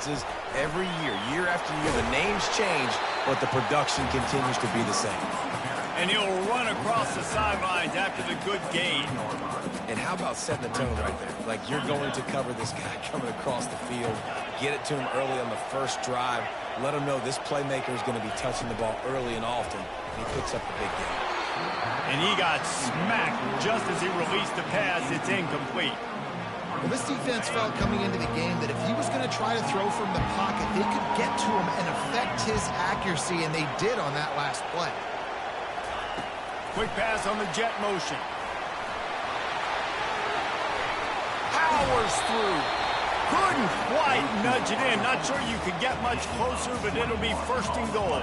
offenses every year, year after year. The names change, but the production continues to be the same. And he'll run across the sidelines after the good gain. And how about setting the tone right there? Like, you're going to cover this guy coming across the field, get it to him early on the first drive, let him know this playmaker is going to be touching the ball early and often, and he picks up the big game. And he got smacked just as he released the pass. It's incomplete. Well, this defense felt coming into the game that if he was going to try to throw from the pocket, they could get to him and affect his accuracy, and they did on that last play. Quick pass on the jet motion. Powers through. Couldn't quite nudge it in. Not sure you could get much closer, but it'll be first and goal.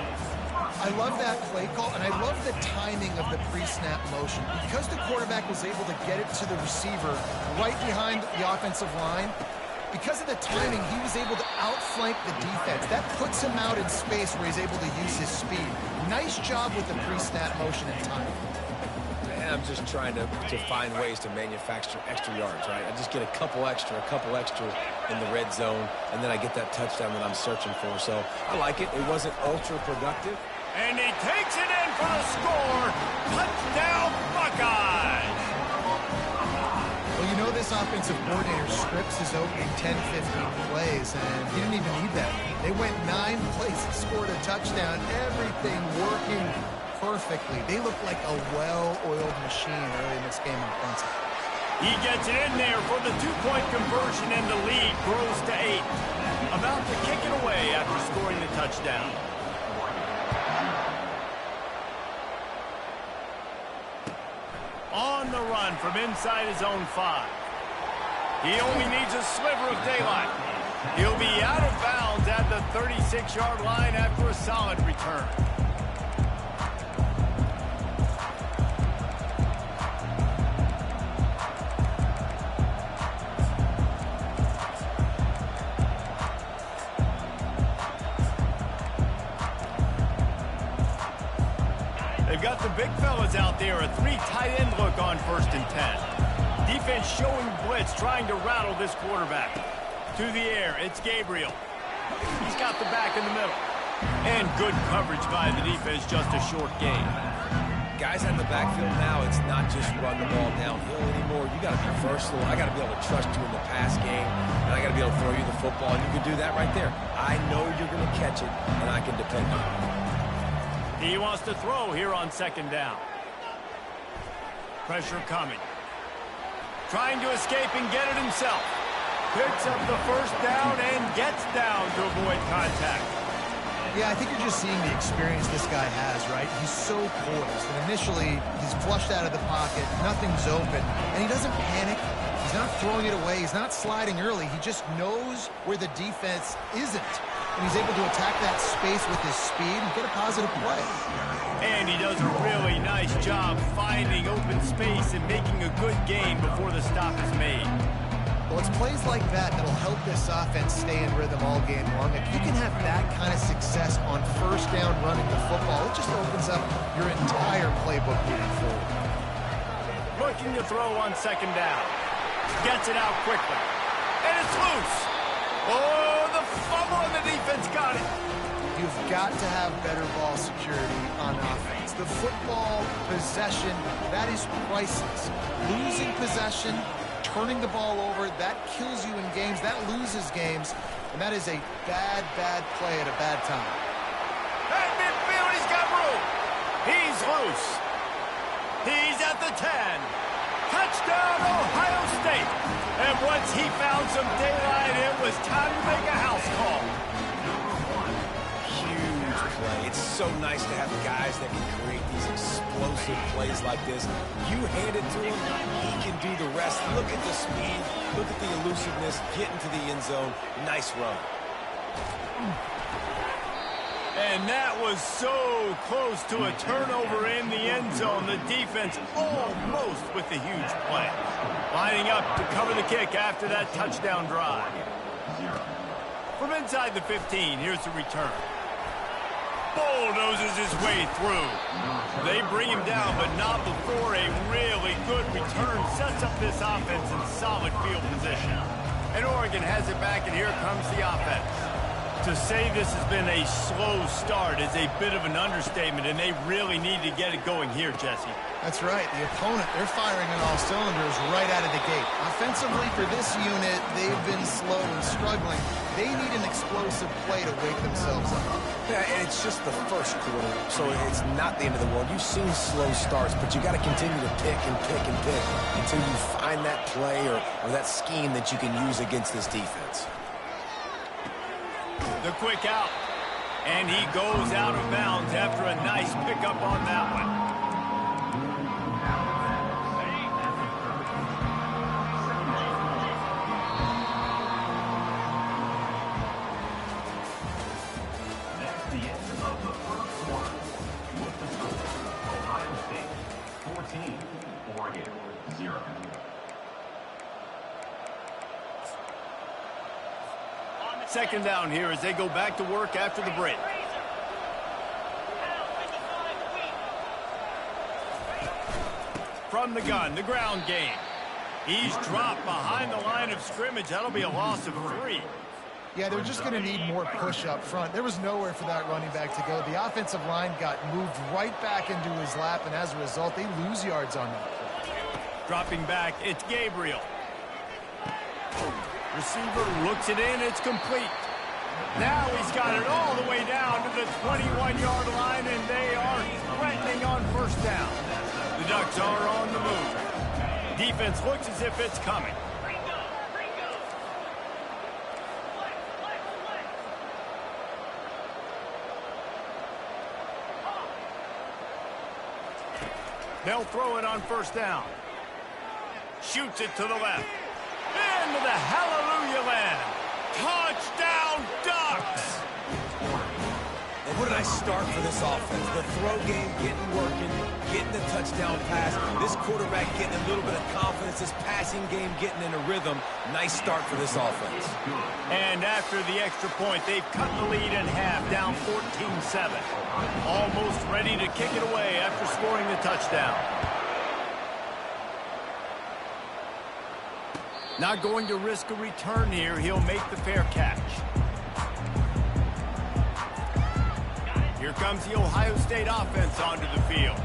I love that play call, and I love the timing of the pre-snap motion. Because the quarterback was able to get it to the receiver right behind the offensive line, because of the timing, he was able to outflank the defense. That puts him out in space where he's able to use his speed. Nice job with the pre-snap motion and timing. And I'm just trying to find ways to manufacture extra yards, right? I just get a couple extra in the red zone, and then I get that touchdown that I'm searching for. So I like it. It wasn't ultra productive. And he takes it in for the score. Touchdown, Buckeyes! Well, you know this offensive coordinator scripts his opening 10, 15 plays, and he didn't even need that. They went 9 plays and scored a touchdown. Everything working perfectly. They look like a well-oiled machine early in this game offensively. He gets it in there for the 2-point conversion, and the lead grows to 8. About to kick it away after scoring the touchdown. On the run from inside his own 5. He only needs a sliver of daylight. He'll be out of bounds at the 36-yard line after a solid return. They've got the big fellas out there, a 3 tight end look on 1st and 10. Defense showing blitz, trying to rattle this quarterback. To the air, it's Gabriel. He's got the back in the middle. And good coverage by the defense, just a short gain. Guys in the backfield now, it's not just run the ball downhill anymore. You got to be versatile. I got to be able to trust you in the pass game, and I got to be able to throw you the football, and you can do that right there. I know you're going to catch it, and I can depend on it. He wants to throw here on 2nd down. Pressure coming. Trying to escape and get it himself. Picks up the 1st down and gets down to avoid contact. Yeah, I think you're just seeing the experience this guy has, right? He's so poised. And initially, he's flushed out of the pocket. Nothing's open. And he doesn't panic. He's not throwing it away. He's not sliding early. He just knows where the defense isn't. And he's able to attack that space with his speed and get a positive play. And he does a really nice job finding open space and making a good gain before the stop is made. Well, it's plays like that that'll help this offense stay in rhythm all game long. If you can have that kind of success on 1st down running the football, it just opens up your entire playbook moving forward. Looking to throw on 2nd down. Gets it out quickly. And it's loose. Oh, the fumble, and the defense got it. You've got to have better ball security on offense. The football possession, that is priceless. Losing possession, turning the ball over, that kills you in games, that loses games, and that is a bad, bad play at a bad time. At midfield, he's got room. He's loose. He's at the 10. Touchdown, Ohio State. And once he found some daylight, it was time to make a house call. Huge play. It's so nice to have guys that can create these explosive plays like this. You hand it to him, he can do the rest. Look at the speed. Look at the elusiveness. Get into the end zone. Nice run. And that was so close to a turnover in the end zone. The defense almost with the huge play. Lining up to cover the kick after that touchdown drive. From inside the 15, here's the return. Bulldozes his way through. They bring him down, but not before a really good return sets up this offense in solid field position. And Oregon has it back, and here comes the offense. To say this has been a slow start is a bit of an understatement, and they really need to get it going here, Jesse. That's right. The opponent, they're firing on all cylinders right out of the gate. Offensively, for this unit, they've been slow and struggling. They need an explosive play to wake themselves up. Yeah, and it's just the first quarter, so it's not the end of the world. You've seen slow starts, but you got to continue to pick and pick and pick until you find that play or that scheme that you can use against this defense. The quick out. And he goes out of bounds after a nice pickup on that one. That's the end of the first quarter. With the score, Ohio State 14, Oregon 0. Second down here as they go back to work after the break. From the gun, the ground game. He's dropped behind the line of scrimmage. That'll be a loss of 3. Yeah, they're just going to need more push up front. There was nowhere for that running back to go. The offensive line got moved right back into his lap, and as a result, they lose yards on that play. Dropping back, it's Gabriel. Receiver looks it in, it's complete. Now he's got it all the way down to the 21-yard line, and they are threatening on first down. The Ducks are on the move. Defense looks as if it's coming. They'll throw it on first down. Shoots it to the left. Into the hallelujah land. Touchdown, Ducks! And what a nice start for this offense. The throw game getting working, getting the touchdown pass. This quarterback getting a little bit of confidence. This passing game getting in a rhythm. Nice start for this offense. And after the extra point, they've cut the lead in half, down 14-7. Almost ready to kick it away after scoring the touchdown. Not going to risk a return here. He'll make the fair catch. Here comes the Ohio State offense onto the field.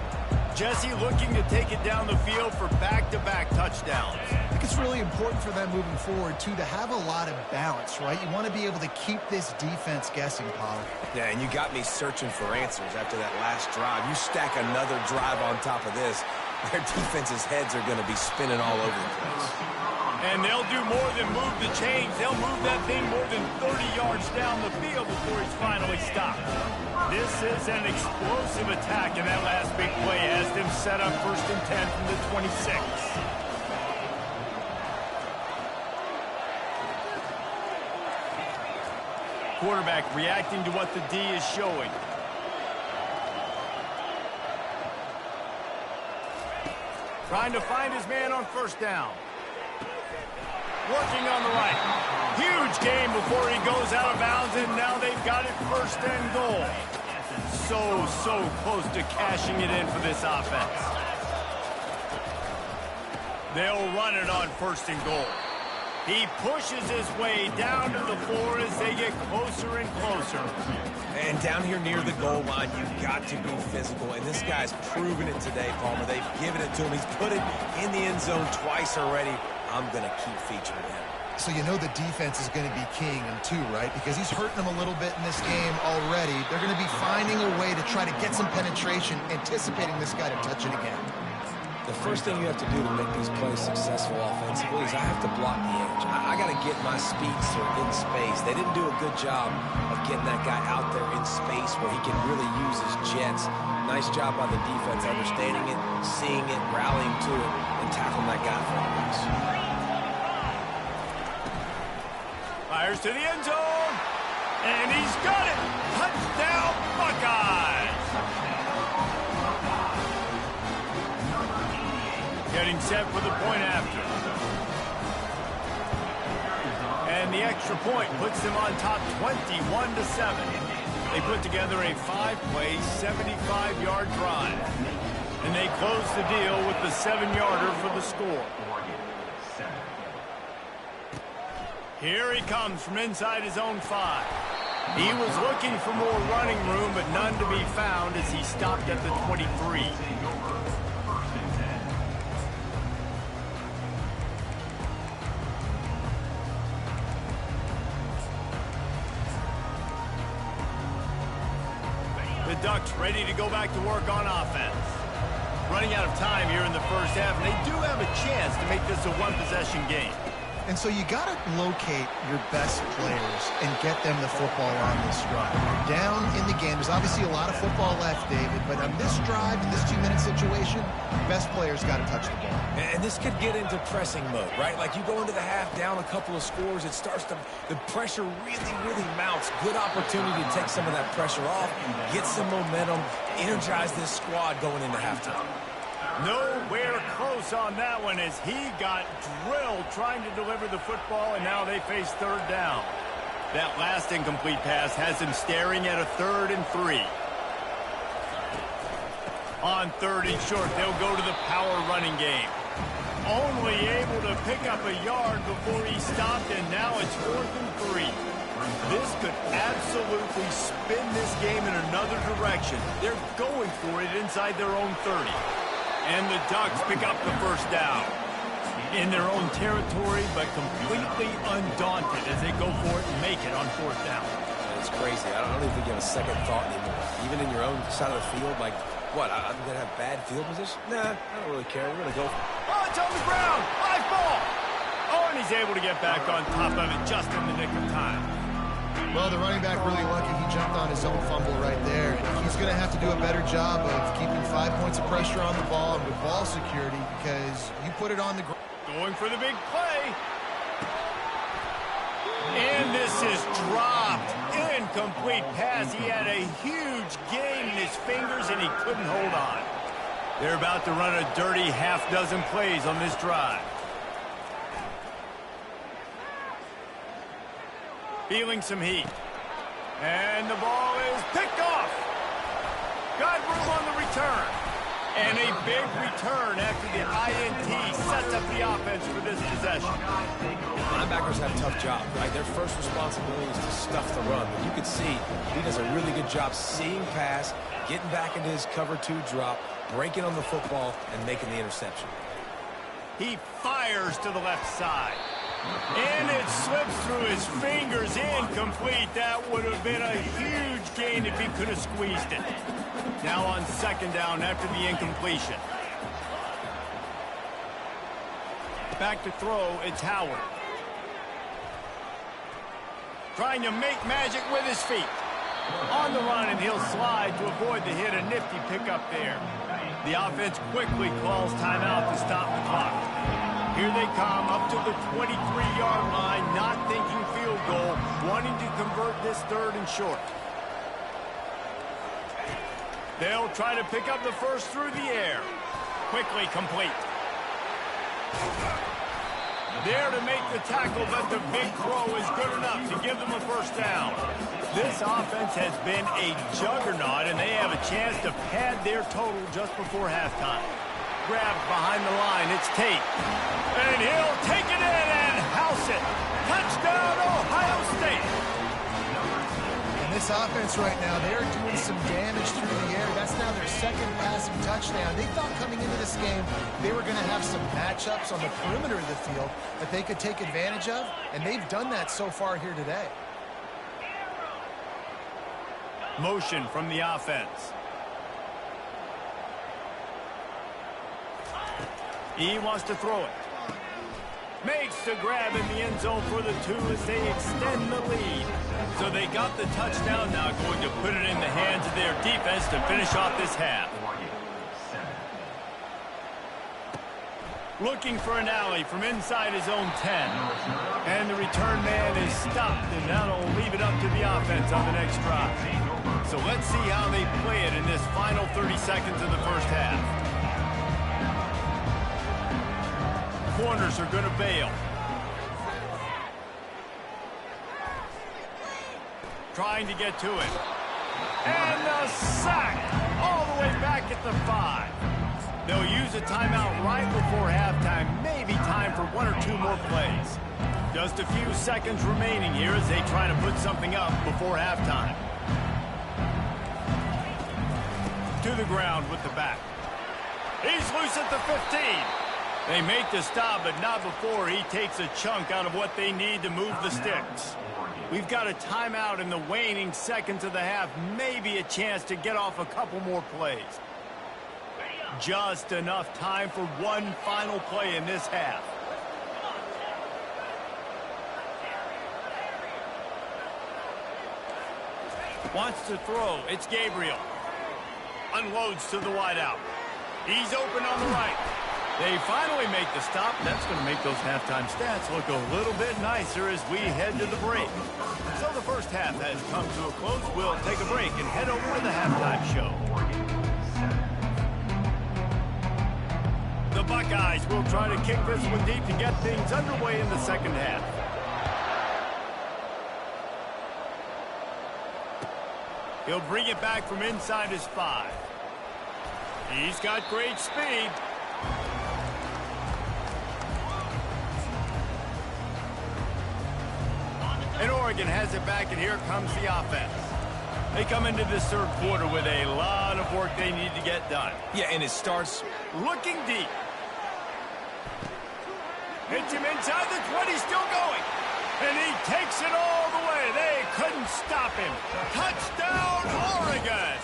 Jesse looking to take it down the field for back-to-back touchdowns. I think it's really important for them moving forward, too, to have a lot of balance, right? You want to be able to keep this defense guessing, Paul. Yeah, and you got me searching for answers after that last drive. You stack another drive on top of this, their defense's heads are going to be spinning all over the place. And they'll do more than move the chains. They'll move that thing more than 30 yards down the field before he's finally stopped. This is an explosive attack, and that last big play has them set up 1st and 10 from the 26. Quarterback reacting to what the D is showing. Trying to find his man on first down. Working on the right. Huge game before he goes out of bounds, and now they've got it 1st and goal. So close to cashing it in for this offense. They'll run it on 1st and goal. He pushes his way down to the floor as they get closer and closer. And down here near the goal line, you've got to be physical. And this guy's proven it today, Palmer. They've given it to him. He's put it in the end zone twice already. I'm going to keep featuring him. So you know the defense is going to be keying him too, right? Because he's hurting them a little bit in this game already. They're going to be finding a way to try to get some penetration, anticipating this guy to touch it again. The first thing you have to do to make these plays successful offensively is I have to block the edge. I got to get my speedster in space. They didn't do a good job of getting that guy out there in space where he can really use his jets. Nice job by the defense, understanding it, seeing it, rallying to it, and tackling that guy for a loss. Fires to the end zone, and he's got it. Touchdown, Buckeyes. Getting set for the point after. And the extra point puts them on top 21-7. They put together a 5-play, 75-yard drive. And they close the deal with the 7-yarder for the score. Here he comes from inside his own 5. He was looking for more running room, but none to be found as he stopped at the 23. The Ducks ready to go back to work on offense. Running out of time here in the first half, and they do have a chance to make this a one-possession game. And so you got to locate your best players and get them the football on this drive. You're down in the game. There's obviously a lot of football left, David, but on this drive, in this 2-minute situation, best players got to touch the ball. And this could get into pressing mode, right? Like you go into the half down a couple of scores, it starts to, the pressure really mounts. Good opportunity to take some of that pressure off, get some momentum, energize this squad going into halftime. Nowhere close on that one as he got drilled trying to deliver the football, and now they face third down. That last incomplete pass has him staring at a 3rd and 3. On 3rd and short, they'll go to the power running game. Only able to pick up a yard before he stopped, and now it's 4th and 3. This could absolutely spin this game in another direction. They're going for it inside their own 30. And the Ducks pick up the first down. In their own territory, but completely undaunted as they go for it and make it on 4th down. It's crazy. I don't even think you have a second thought anymore. Even in your own side of the field, like, what, I'm going to have bad field position? Nah, I don't really care. We're going to go for it. Oh, it's on the ground. High ball. Oh, and he's able to get back on top of it just in the nick of time. Well, the running back really lucky. He jumped on his own fumble right there. He's going to have to do a better job of keeping 5 points of pressure on the ball and with ball security because you put it on the ground. Going for the big play. And this is dropped. Incomplete pass. He had a huge gain in his fingers and he couldn't hold on. They're about to run a dirty half-dozen plays on this drive. Feeling some heat. And the ball is picked off. Got room on the return. And a big return after the INT sets up the offense for this possession. Linebackers have a tough job, right? Their first responsibility is to stuff the run. But you can see he does a really good job seeing pass, getting back into his cover 2 drop, breaking on the football, and making the interception. He fires to the left side. And it slips through his fingers, incomplete. That would have been a huge gain if he could have squeezed it. Now on 2nd down after the incompletion. Back to throw, it's Howard. Trying to make magic with his feet. On the run, and he'll slide to avoid the hit. A nifty pickup there. The offense quickly calls timeout to stop the clock. Here they come up to the 23-yard line, not thinking field goal, wanting to convert this 3rd and short. They'll try to pick up the first through the air. Quickly complete. There to make the tackle, but the big throw is good enough to give them a first down. This offense has been a juggernaut, and they have a chance to pad their total just before halftime. Grabbed behind the line, it's Tate. And he'll take it in and house it. Touchdown, Ohio State. And this offense right now, they're doing some damage through the air. That's now their 2nd passing touchdown. They thought coming into this game they were going to have some matchups on the perimeter of the field that they could take advantage of, and they've done that so far here today. Motion from the offense. He wants to throw it. Makes the grab in the end zone for the 2 as they extend the lead. So they got the touchdown, now going to put it in the hands of their defense to finish off this half. Looking for an alley from inside his own 10. And the return man is stopped, and that'll leave it up to the offense on the next drive. So let's see how they play it in this final 30 seconds of the first half. Corners are going to bail. Trying to get to it. And a sack all the way back at the 5. They'll use a timeout right before halftime. Maybe time for 1 or 2 more plays. Just a few seconds remaining here as they try to put something up before halftime. To the ground with the back. He's loose at the 15. They make the stop, but not before he takes a chunk out of what they need to move the sticks. We've got a timeout in the waning seconds of the half. Maybe a chance to get off a couple more plays. Just enough time for one final play in this half. Wants to throw. It's Gabriel. Unloads to the wideout. He's open on the right. They finally make the stop. That's going to make those halftime stats look a little bit nicer as we head to the break. So the first half has come to a close. We'll take a break and head over to the halftime show. The Buckeyes will try to kick this one deep to get things underway in the second half. He'll bring it back from inside his 5. He's got great speed. And Oregon has it back, and here comes the offense. They come into this third quarter with a lot of work they need to get done. Yeah, and it starts looking deep. Hits him inside the 20, still going. And he takes it all the way. They couldn't stop him. Touchdown, Oregon!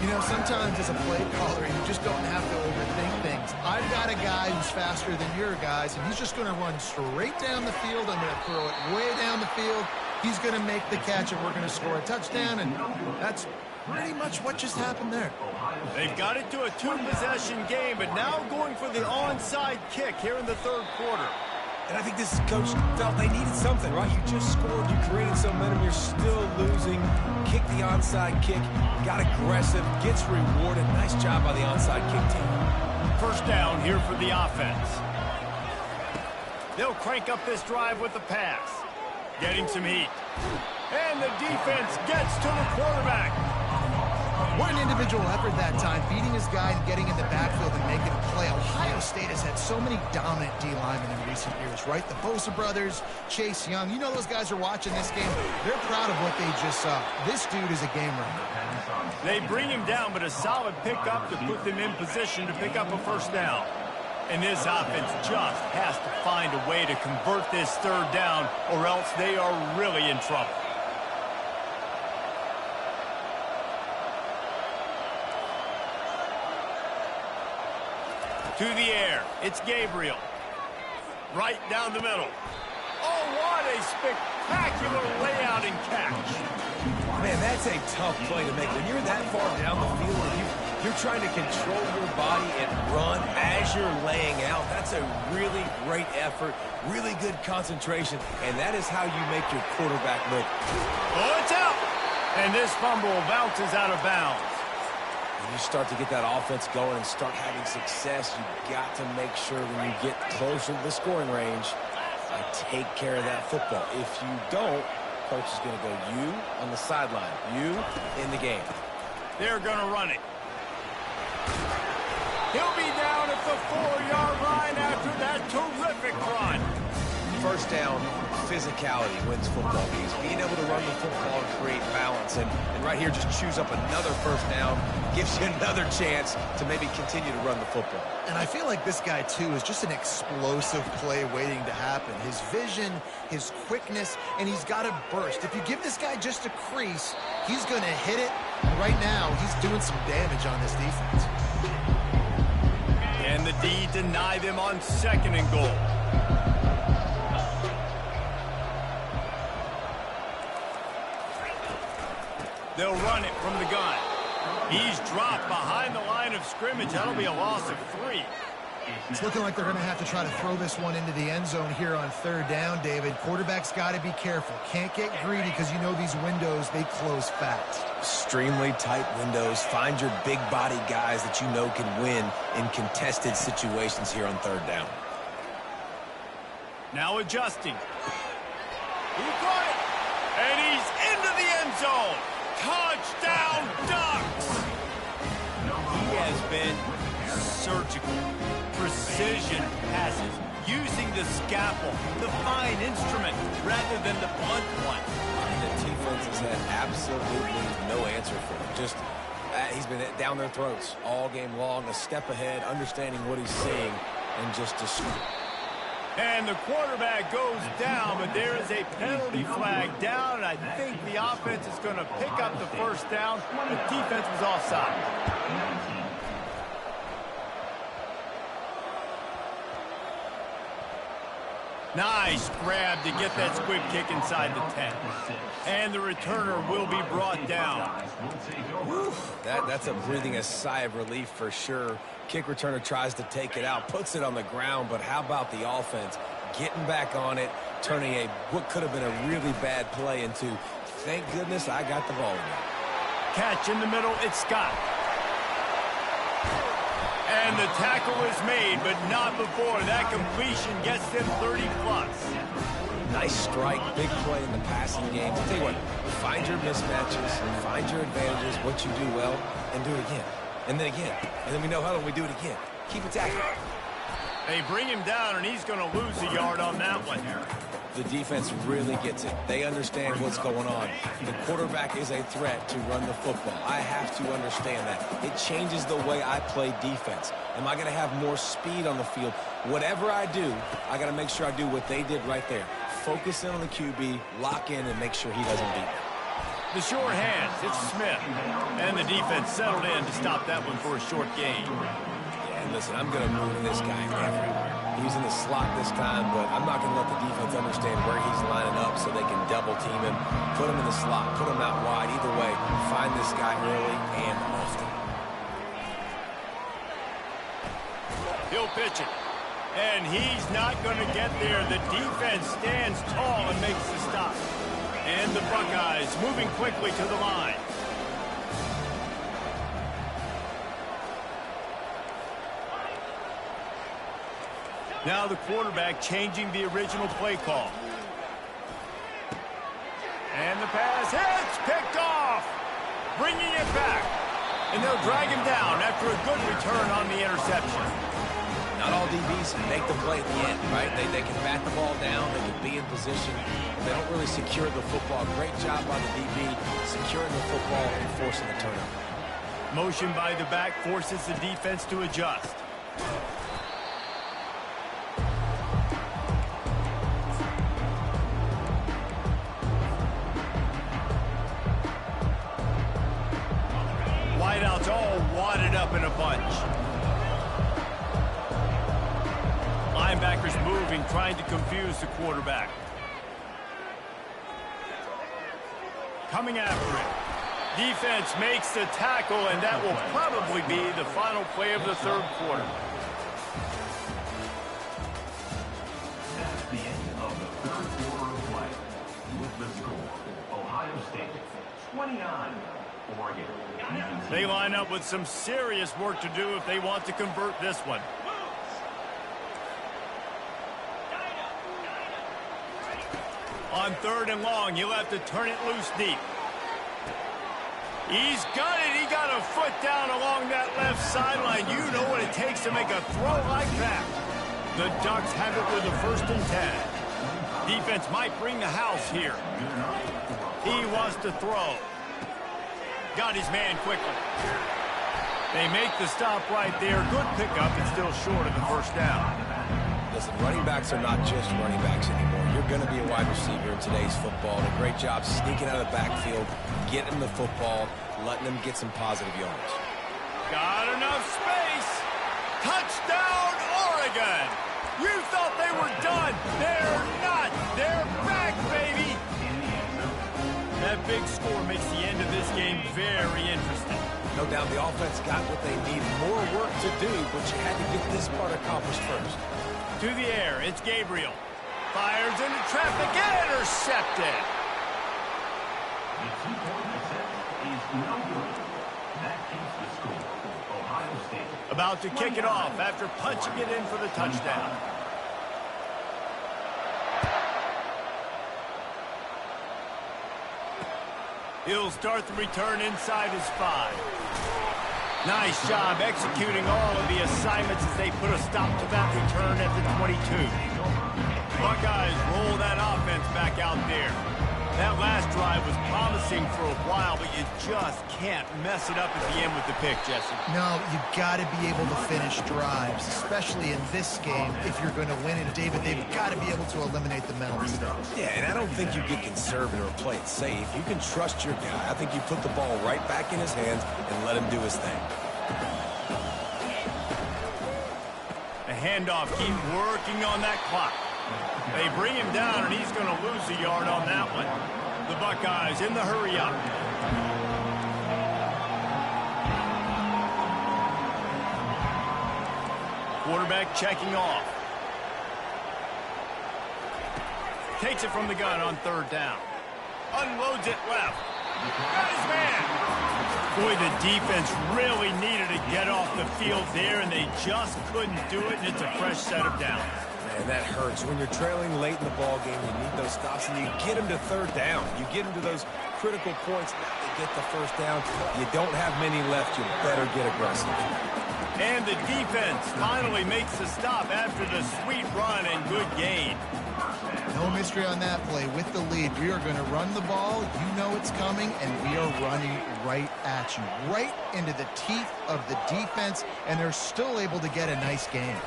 You know, sometimes as a play caller, you just don't have to overthink things. I've got a guy who's faster than your guys, and he's just going to run straight down the field. I'm going to throw it way down the field. He's going to make the catch, and we're going to score a touchdown, and that's pretty much what just happened there. They've got it to a 2-possession game, but now going for the onside kick here in the third quarter. And I think this coach felt they needed something, right? You just scored, you created some momentum, you're still losing. Kick the onside kick, got aggressive, gets rewarded. Nice job by the onside kick team. First down here for the offense. They'll crank up this drive with the pass. Getting some heat. And the defense gets to the quarterback. What an individual effort that time, beating his guy and getting in the backfield and making a play. Ohio State has had so many dominant D-linemen in recent years, right? The Bosa brothers, Chase Young. You know those guys are watching this game. They're proud of what they just saw. This dude is a game runner. They bring him down, but a solid pickup to put them in position to pick up a first down. And this offense just has to find a way to convert this third down, or else they are really in trouble. To the air, it's Gabriel. Right down the middle. Oh, what a spectacular layout and catch. Man, that's a tough play to make. When you're that far down the field, you're trying to control your body and run as you're laying out. That's a really great effort, really good concentration, and that is how you make your quarterback look. Oh, it's out. And this fumble bounces out of bounds. When you start to get that offense going and start having success, you've got to make sure when you get closer to the scoring range, take care of that football. If you don't, coach is going to go you on the sideline, you in the game. They're going to run it. He'll be down at the 4-yard line after that terrific run. First down, physicality wins football games. Being able to run the football and create balance. And right here, just choose up another first down, gives you another chance to maybe continue to run the football. And I feel like this guy, too, is just an explosive play waiting to happen. His vision, his quickness, and he's got a burst. If you give this guy just a crease, he's going to hit it. And right now, he's doing some damage on this defense. And the D deny them on 2nd and goal. They'll run it from the gun. He's dropped behind the line of scrimmage. That'll be a loss of 3. It's looking like they're going to have to try to throw this one into the end zone here on 3rd down, David. Quarterback's got to be careful. Can't get greedy because you know these windows, they close fast. Extremely tight windows. Find your big body guys that you know can win in contested situations here on 3rd down. Now adjusting. He caught it. And he's into the end zone. Touchdown, Ducks! He has been surgical. Precision passes using the scalpel, the fine instrument, rather than the blunt one. And the defense has had absolutely no answer for him. Just, he's been down their throats all game long, a step ahead, understanding what he's seeing, and just destroying. And the quarterback goes down, but there is a penalty flag down, and I think the offense is going to pick up the first down. The defense was offside. Nice grab to get that squib kick inside the 10. And the returner will be brought down. That's breathing a sigh of relief for sure. Kick returner tries to take it out, puts it on the ground, but how about the offense getting back on it, turning what could have been a really bad play into, thank goodness I got the ball again. Catch in the middle, it's Scott. And the tackle is made, but not before that completion gets them 30-plus. Nice strike, big play in the passing game. I'll tell you what, find your mismatches, find your advantages, what you do well, and do it again. And then again. And then we know how we do it again. Keep attacking. They bring him down, and he's going to lose a yard on that one. The defense really gets it. They understand what's going on. The quarterback is a threat to run the football. I have to understand that. It changes the way I play defense. Am I going to have more speed on the field? Whatever I do, I got to make sure I do what they did right there. Focus in on the QB, lock in, and make sure he doesn't beat me. The short hands, it's Smith. And the defense settled in to stop that one for a short gain. Yeah, and listen, I'm going to move this guy everywhere. He's in the slot this time, but I'm not going to let the defense understand where he's lining up so they can double team him, put him in the slot, put him out wide. Either way, find this guy early and often. He'll pitch it. And he's not going to get there. The defense stands tall and makes the stop. And the Buckeyes moving quickly to the line. Now the quarterback changing the original play call. And the pass hits, picked off, bringing it back. And they'll drag him down after a good return on the interception. Not all DBs make the play at the end, right? They can bat the ball down, they can be in position. They don't really secure the football. Great job by the DB securing the football and forcing the turnover. Motion by the back forces the defense to adjust. Wideouts all wadded up in a bunch. Linebackers moving, trying to confuse the quarterback. Coming after it. Defense makes the tackle, and that will probably be the final play of the third quarter. That's the end of the third quarter of play. With the score, Ohio State 29, Oregon 19. They line up with some serious work to do if they want to convert this one. On third and long, he'll have to turn it loose deep. He's got it. He got a foot down along that left sideline. You know what it takes to make a throw like that. The Ducks have it with a 1st and 10. Defense might bring the house here. He wants to throw. Got his man quickly. They make the stop right there. Good pickup and still short of the first down. Listen, running backs are not just running backs anymore. You're going to be a wide receiver in today's football. And a great job sneaking out of the backfield, getting the football, letting them get some positive yards. Got enough space. Touchdown, Oregon. You thought they were done. They're not. They're back, baby. That big score makes the end of this game very interesting. No doubt the offense got what they need. More work to do, but you had to get this part accomplished first. To the air, it's Gabriel. Fires into traffic, intercepted. The 2-point attempt is no good. That keeps the score. Ohio State. About to kick it off after punching it in for the touchdown. He'll start the return inside his 5. Nice job executing all of the assignments as they put a stop to that return at the 22. Buckeyes roll that offense back out there. That last drive was promising for a while, but you just can't mess it up at the end with the pick, Jesse. No, you got to be able to finish drives, especially in this game. If you're going to win it, David, they've got to be able to eliminate the mental mistakes. Yeah, and I don't think you get conservative or play it safe. You can trust your guy. I think you put the ball right back in his hands and let him do his thing. The handoff, keep working on that clock. They bring him down, and he's going to lose a yard on that one. The Buckeyes in the hurry up. Quarterback checking off. Takes it from the gun on third down. Unloads it left. Got his man. Boy, the defense really needed to get off the field there, and they just couldn't do it, and it's a fresh set of downs. And that hurts. When you're trailing late in the ball game, you need those stops, and you get them to third down. You get them to those critical points. Now they get the first down. You don't have many left. You better get aggressive. And the defense finally makes the stop after the sweet run and good gain. No mystery on that play. With the lead, we are going to run the ball. You know it's coming, and we are running right at you, right into the teeth of the defense, and they're still able to get a nice gain.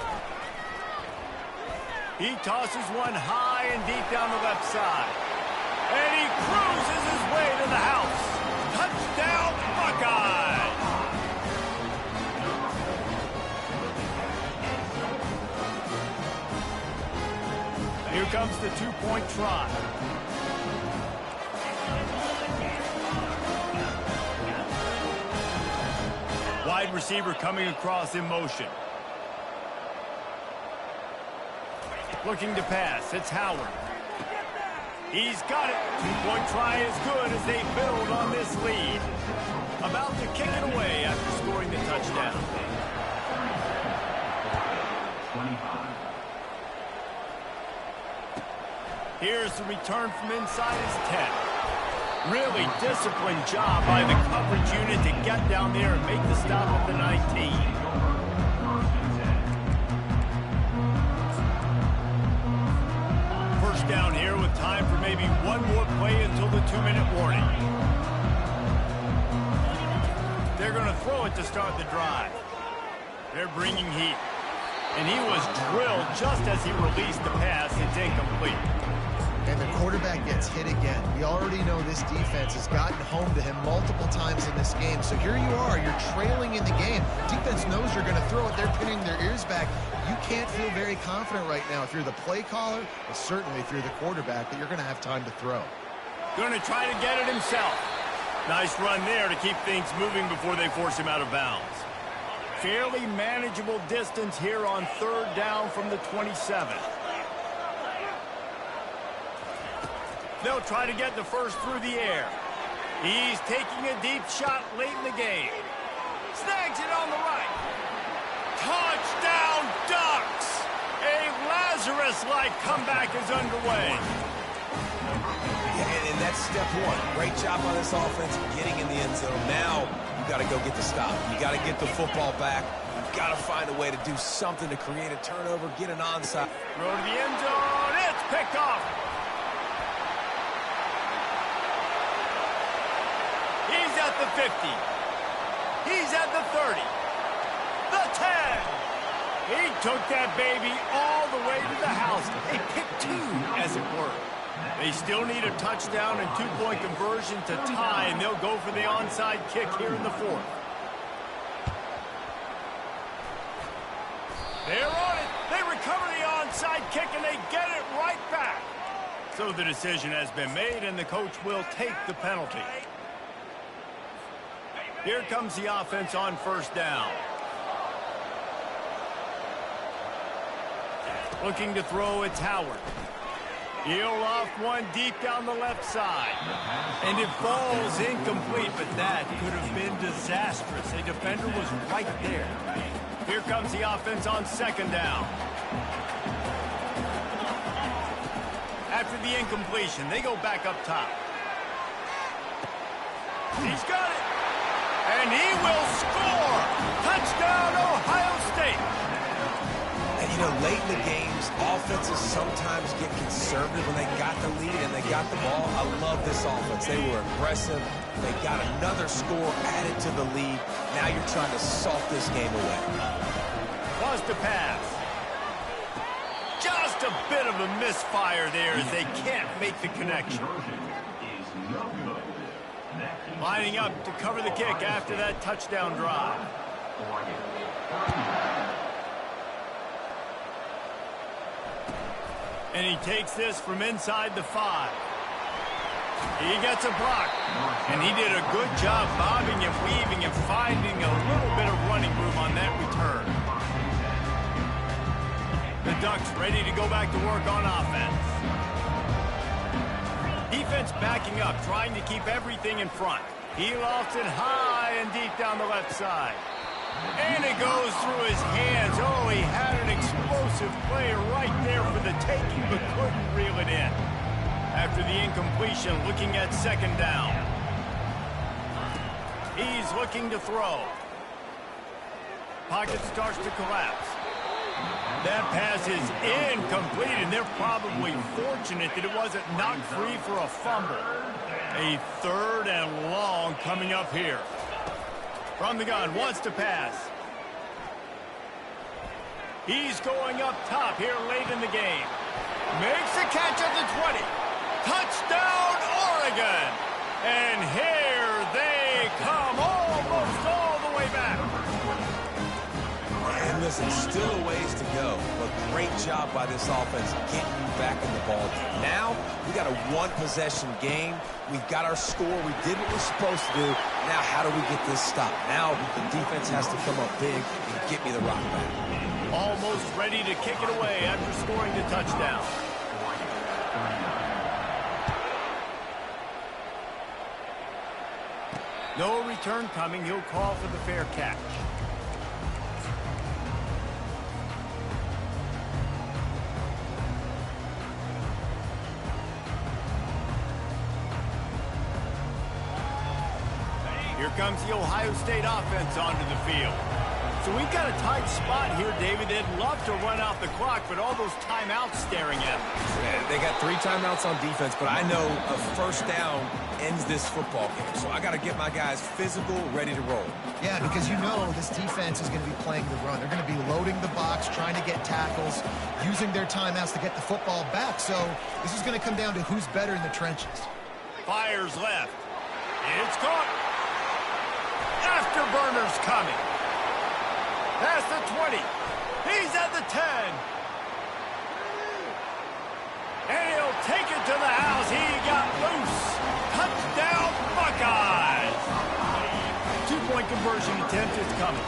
He tosses one high and deep down the left side. And he cruises his way to the house. Touchdown, Buckeyes! Here comes the two-point try. Wide receiver coming across in motion. Looking to pass. It's Howard. He's got it. Two-point try is good as they build on this lead. About to kick it away after scoring the touchdown. 25. Here's the return from inside his 10. Really disciplined job by the coverage unit to get down there and make the stop at the 19. First down here with time for maybe one more play until the 2-minute warning. They're going to throw it to start the drive. They're bringing heat. And he was drilled just as he released the pass. It's incomplete. And the quarterback gets hit again. We already know this defense has gotten home to him multiple times in this game. So here you are, you're trailing in the game. Defense knows you're going to throw it. They're pinning their ears back. You can't feel very confident right now if you're the play caller, and certainly if you're the quarterback, that you're going to have time to throw. Going to try to get it himself. Nice run there to keep things moving before they force him out of bounds. Fairly manageable distance here on third down from the 27. They'll try to get the first through the air. He's taking a deep shot late in the game. Snags it on the right. Touchdown, Ducks! A Lazarus-like comeback is underway. Yeah, and that's step one. Great job on this offense getting in the end zone. Now you got to go get the stop. You got to get the football back. You got to find a way to do something to create a turnover, get an onside. Throw to the end zone. It's picked off. He's at the 50. He's at the 30. The 10. He took that baby all the way to the house. A pick two, as it were. They still need a touchdown and two-point conversion to tie, and they'll go for the onside kick here in the fourth. They're on it. They recover the onside kick, and they get it right back. So the decision has been made, and the coach will take the penalty. Here comes the offense on first down. Looking to throw, it's Howard. He'll off one deep down the left side. And it falls incomplete, but that could have been disastrous. A defender was right there. Here comes the offense on second down. After the incompletion, they go back up top. He's got it. And he will score. Touchdown, Ohio State. And, you know, late in the games, offenses sometimes get conservative when they got the lead and they got the ball. I love this offense. They were aggressive. They got another score added to the lead. Now you're trying to salt this game away. Wants to pass. Just a bit of a misfire there as they can't make the connection. Lining up to cover the kick after that touchdown drive. And he takes this from inside the 5. He gets a block. And he did a good job bobbing and weaving and finding a little bit of running room on that return. The Ducks ready to go back to work on offense. Defense backing up, trying to keep everything in front. He lofts it high and deep down the left side. And it goes through his hands. Oh, he had an explosive play right there for the taking, but couldn't reel it in. After the incompletion, looking at second down. He's looking to throw. Pocket starts to collapse. That pass is incomplete, and they're probably fortunate that it wasn't knocked free for a fumble. A 3rd and long coming up here. From the gun, wants to pass. He's going up top here late in the game. Makes the catch at the 20. Touchdown, Oregon! And here they come, almost all the way back. And listen, still a ways to go, but great job by this offense getting you back in the ball. Now, we got a one-possession game. We've got our score. We did what we're supposed to do. Now, how do we get this stopped? Now, the defense has to come up big and get me the rock back. Almost ready to kick it away after scoring the touchdown. No return coming. He'll call for the fair catch. Here comes the Ohio State offense onto the field. So we've got a tight spot here, David. They'd love to run out the clock, but all those timeouts staring at them. Yeah, they got 3 timeouts on defense, but I know a first down ends this football game. So I got to get my guys physical, ready to roll. Yeah, because you know this defense is going to be playing the run. They're going to be loading the box, trying to get tackles, using their timeouts to get the football back. So this is going to come down to who's better in the trenches. Fires left. It's caught. Afterburners coming. Past the 20. He's at the 10. And he'll take it to the house. He got loose. Touchdown, Buckeyes. 2-point conversion attempt is coming.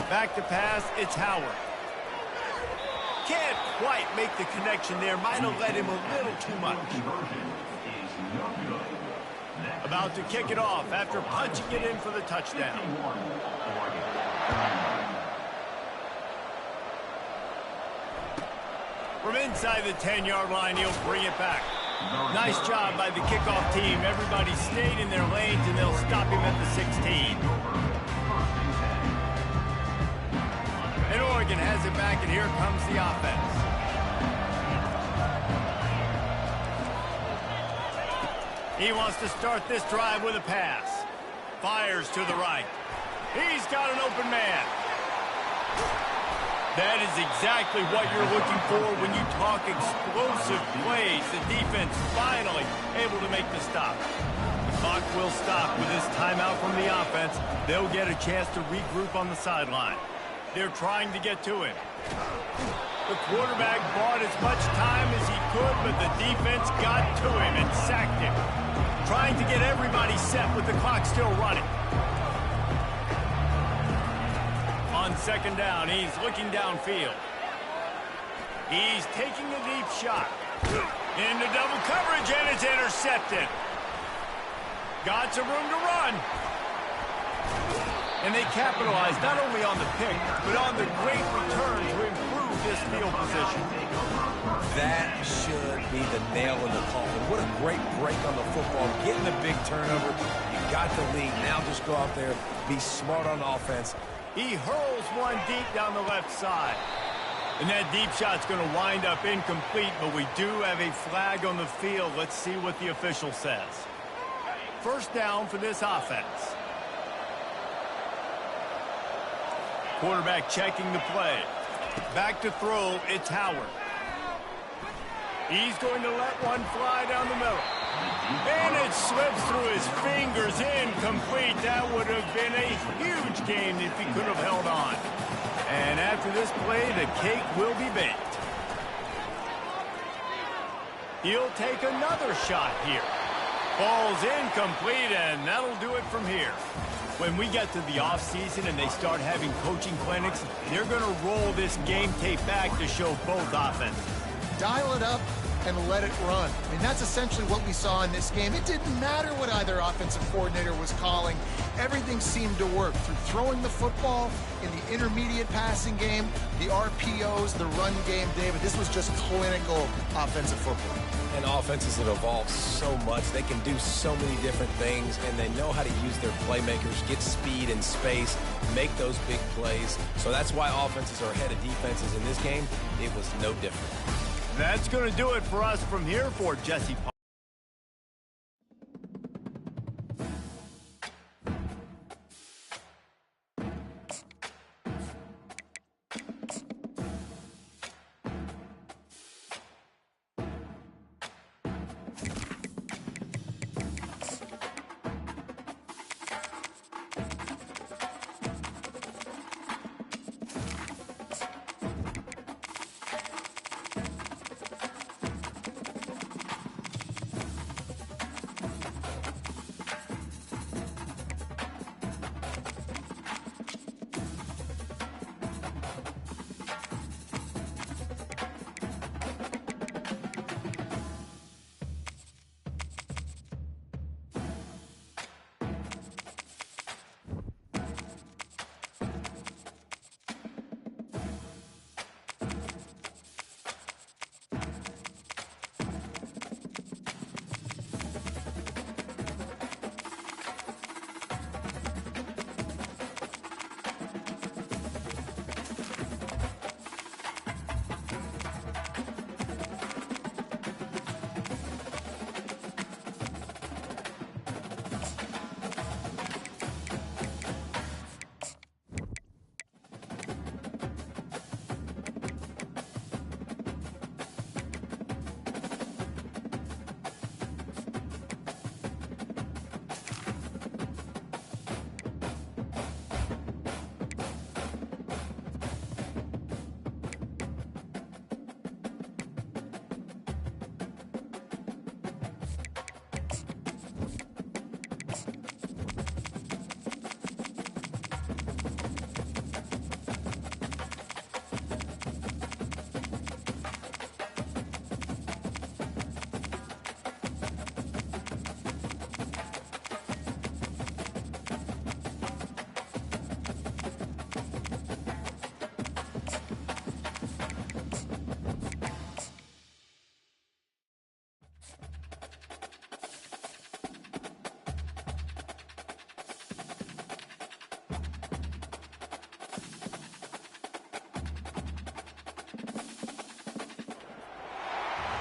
Back to pass, it's Howard. Can't quite make the connection there. Might have let him a little too much. About to kick it off after punching it in for the touchdown. From inside the 10-yard line, he'll bring it back. Nice job by the kickoff team. Everybody stayed in their lanes, and they'll stop him at the 16. And Oregon has it back, and here comes the offense. He wants to start this drive with a pass. Fires to the right. He's got an open man. That is exactly what you're looking for when you talk explosive plays. The defense finally able to make the stop. The clock will stop with this timeout from the offense. They'll get a chance to regroup on the sideline. They're trying to get to him. The quarterback bought as much time as he could, but the defense got to him and sacked him. Trying to get everybody set with the clock still running. On second down, he's looking downfield. He's taking a deep shot. Into double coverage, and it's intercepted. Got some room to run. And they capitalized not only on the pick, but on the great return to improve this field position. That should be the nail in the coffin. What a great break on the football. Getting the big turnover. You got the lead. Now just go out there, be smart on offense. He hurls one deep down the left side. And that deep shot's going to wind up incomplete, but we do have a flag on the field. Let's see what the official says. First down for this offense. Quarterback checking the play. Back to throw, it's Howard. He's going to let one fly down the middle. And it slips through his fingers, incomplete. That would have been a huge gain if he could have held on. And after this play, the cake will be baked. He'll take another shot here. Ball's incomplete, and that'll do it from here. When we get to the offseason and they start having coaching clinics, they're going to roll this game tape back to show both offenses. Dial it up and let it run. I mean, that's essentially what we saw in this game. It didn't matter what either offensive coordinator was calling. Everything seemed to work through throwing the football, in the intermediate passing game, the RPOs, the run game. David, this was just clinical offensive football. And offenses have evolved so much. They can do so many different things, and they know how to use their playmakers, get speed and space, make those big plays. So that's why offenses are ahead of defenses in this game. It was no different. That's going to do it for us from here for Jesse Paul.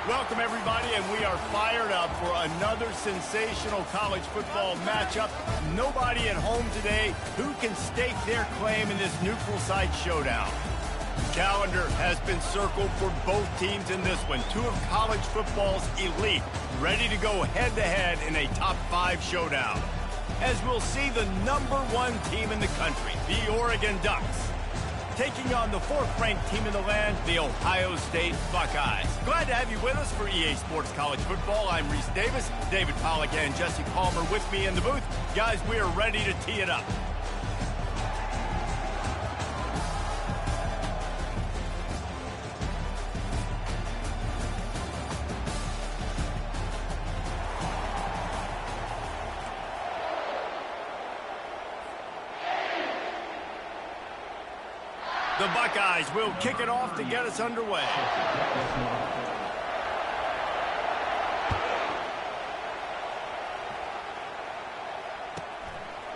Welcome, everybody, and we are fired up for another sensational college football matchup. Nobody at home today who can stake their claim in this neutral site showdown. Calendar has been circled for both teams in this one. Two of college football's elite, ready to go head-to-head in a top-5 showdown. As we'll see the #1 team in the country, the Oregon Ducks, taking on the 4th-ranked team in the land, the Ohio State Buckeyes. Glad to have you with us for EA Sports College Football. I'm Reese Davis, David Pollack and Jesse Palmer with me in the booth. Guys, we are ready to tee it up. The Buckeyes will kick it off to get us underway.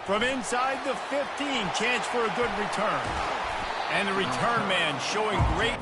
From inside the 15, chance for a good return. And the return man showing great...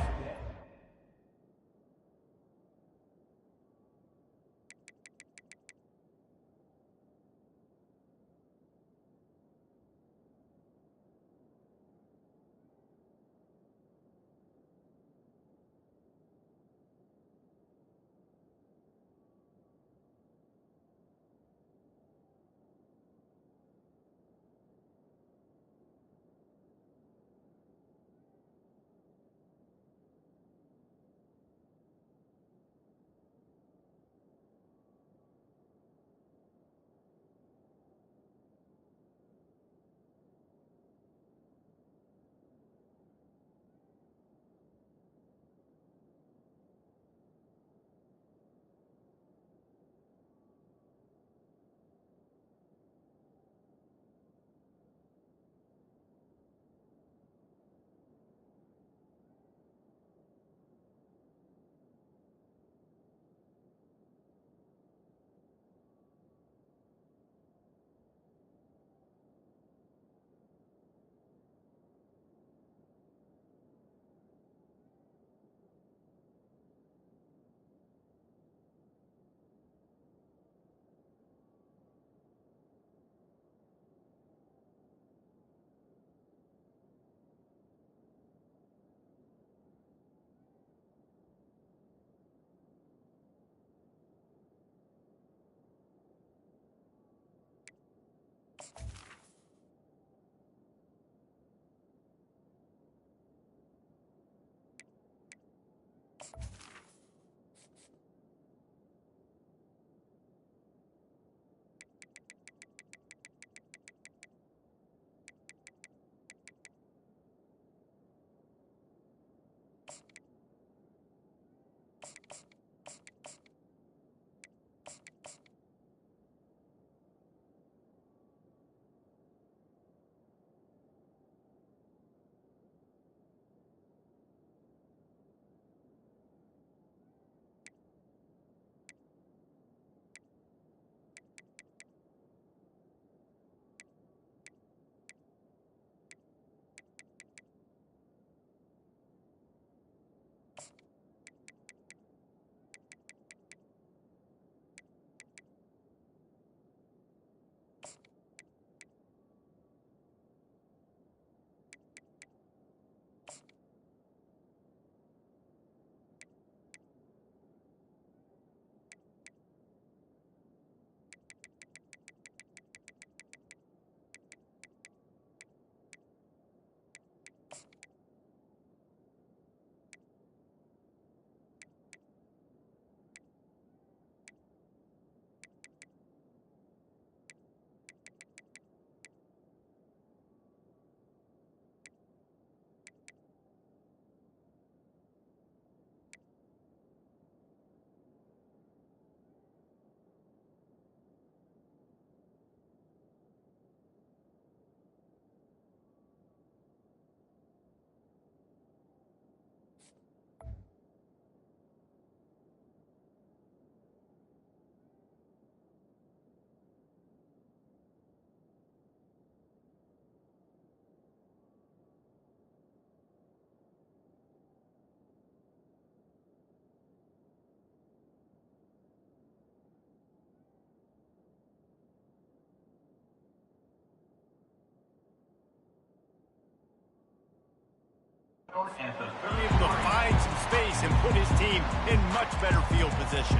able to find some space and put his team in much better field position.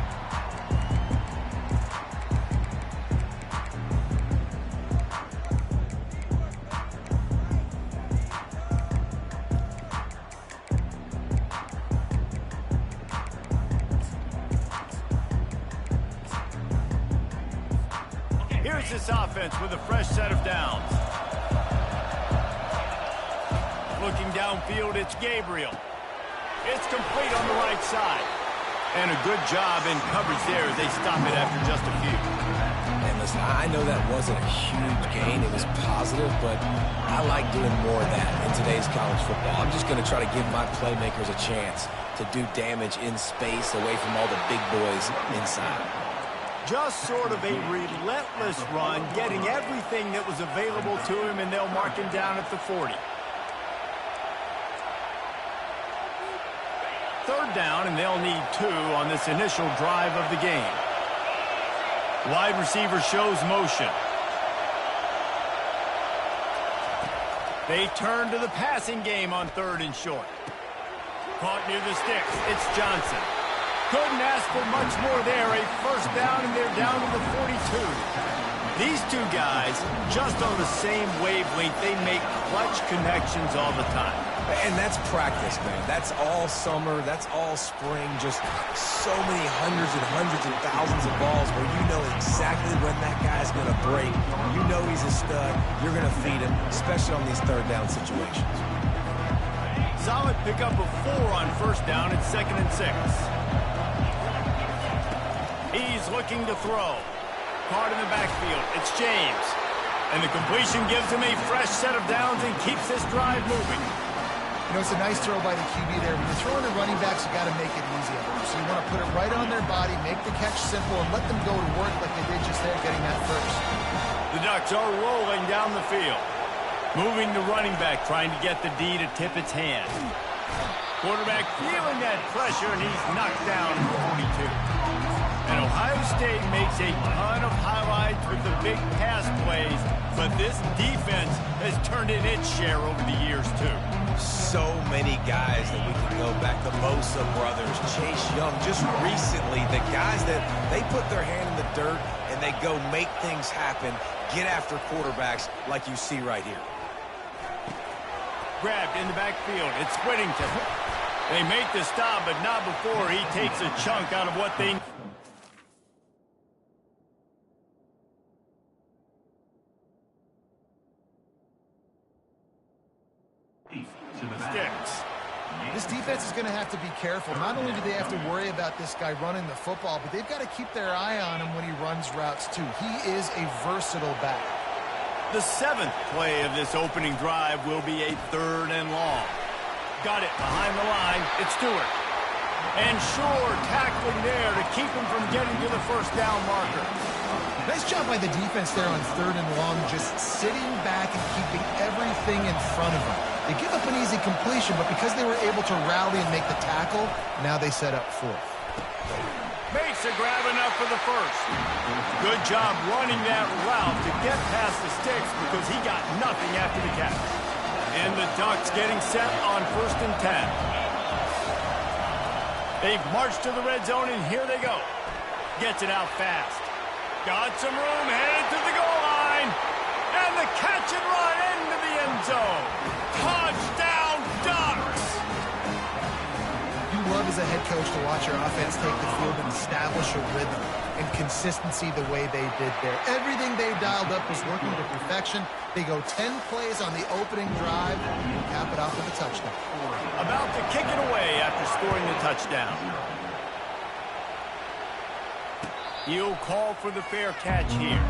Here's this offense with a fresh set of downs. Looking downfield, it's Gabriel. It's complete on the right side. And a good job in coverage there as they stop it after just a few. And the Listen, I know that wasn't a huge gain. It was positive, but I like doing more of that in today's college football. I'm just going to try to give my playmakers a chance to do damage in space away from all the big boys inside. Just sort of a relentless run, getting everything that was available to him, and they'll mark him down at the 40. Third down, and they'll need 2 on this initial drive of the game. Wide receiver shows motion. They turn to the passing game on 3rd and short. Caught near the sticks. It's Johnson. Couldn't ask for much more there. A first down, and they're down to the 42. These two guys, just on the same wavelength, they make clutch connections all the time. And that's practice, man. That's all summer. That's all spring. Just so many hundreds and thousands of balls where you know exactly when that guy's going to break. You know he's a stud. You're going to feed him, especially on these 3rd down situations. Solid pickup of 4 on 1st down and 2nd and 6. He's looking to throw. Caught in the backfield. It's James. And the completion gives him a fresh set of downs and keeps this drive moving. You know, it's a nice throw by the QB there. When you're throwing the running backs, you got to make it easy on them. So you want to put it right on their body, make the catch simple, and let them go to work like they did just there, getting that first. The Ducks are rolling down the field. Moving the running back, trying to get the D to tip its hand. Quarterback feeling that pressure, and he's knocked down at 42. And Ohio State makes a ton of highlights with the big pass plays, but this defense has turned in its share over the years, too. So many guys that we can go back. The Bosa brothers, Chase Young, just recently, the guys that they put their hand in the dirt and they go make things happen, get after quarterbacks like you see right here. Grabbed in the backfield. It's Whittington. They make the stop, but not before he takes a chunk out of what they... Sticks. This defense is going to have to be careful. Not only do they have to worry about this guy running the football, but they've got to keep their eye on him when he runs routes, too. He is a versatile back. The 7th play of this opening drive will be a 3rd and long. Got it behind the line. It's Stewart. And Shore tackling there to keep him from getting to the 1st down marker. Nice job by the defense there on 3rd and long, just sitting back and keeping everything in front of them. They give up an easy completion, but because they were able to rally and make the tackle, now they set up 4th. Makes a grab enough for the 1st. Good job running that route to get past the sticks because he got nothing after the catch. And the Ducks getting set on 1st and 10. They've marched to the red zone, and here they go. Gets it out fast. Got some room, headed to the goal line. And the catch and run into the end zone. Touchdown, Ducks! You love as a head coach to watch your offense take the field and establish a rhythm and consistency the way they did there. Everything they dialed up was working to perfection. They go 10 plays on the opening drive and cap it off with a touchdown. About to kick it away after scoring the touchdown. He'll call for the fair catch here.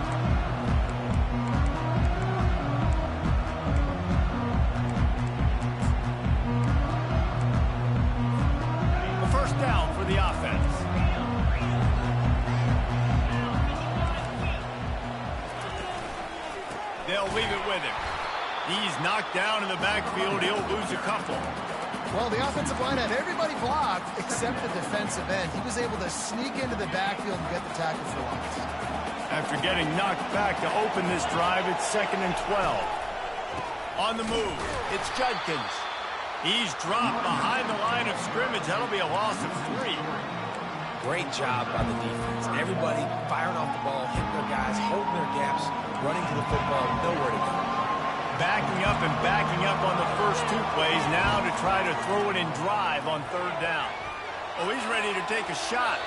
The 1st down for the offense. They'll leave it with him. He's knocked down in the backfield. He'll lose a couple. Well, the offensive line had everybody blocked except the defensive end. He was able to sneak into the backfield and get the tackle for loss. After getting knocked back to open this drive, it's 2nd and 12. On the move, it's Judkins. He's dropped behind the line of scrimmage. That'll be a loss of 3. Great job by the defense. Everybody firing off the ball, hitting their guys, holding their gaps, running to the football, nowhere to go. Backing up and backing up on the first 2 plays now to try to throw it and drive on 3rd down. Oh, he's ready to take a shot.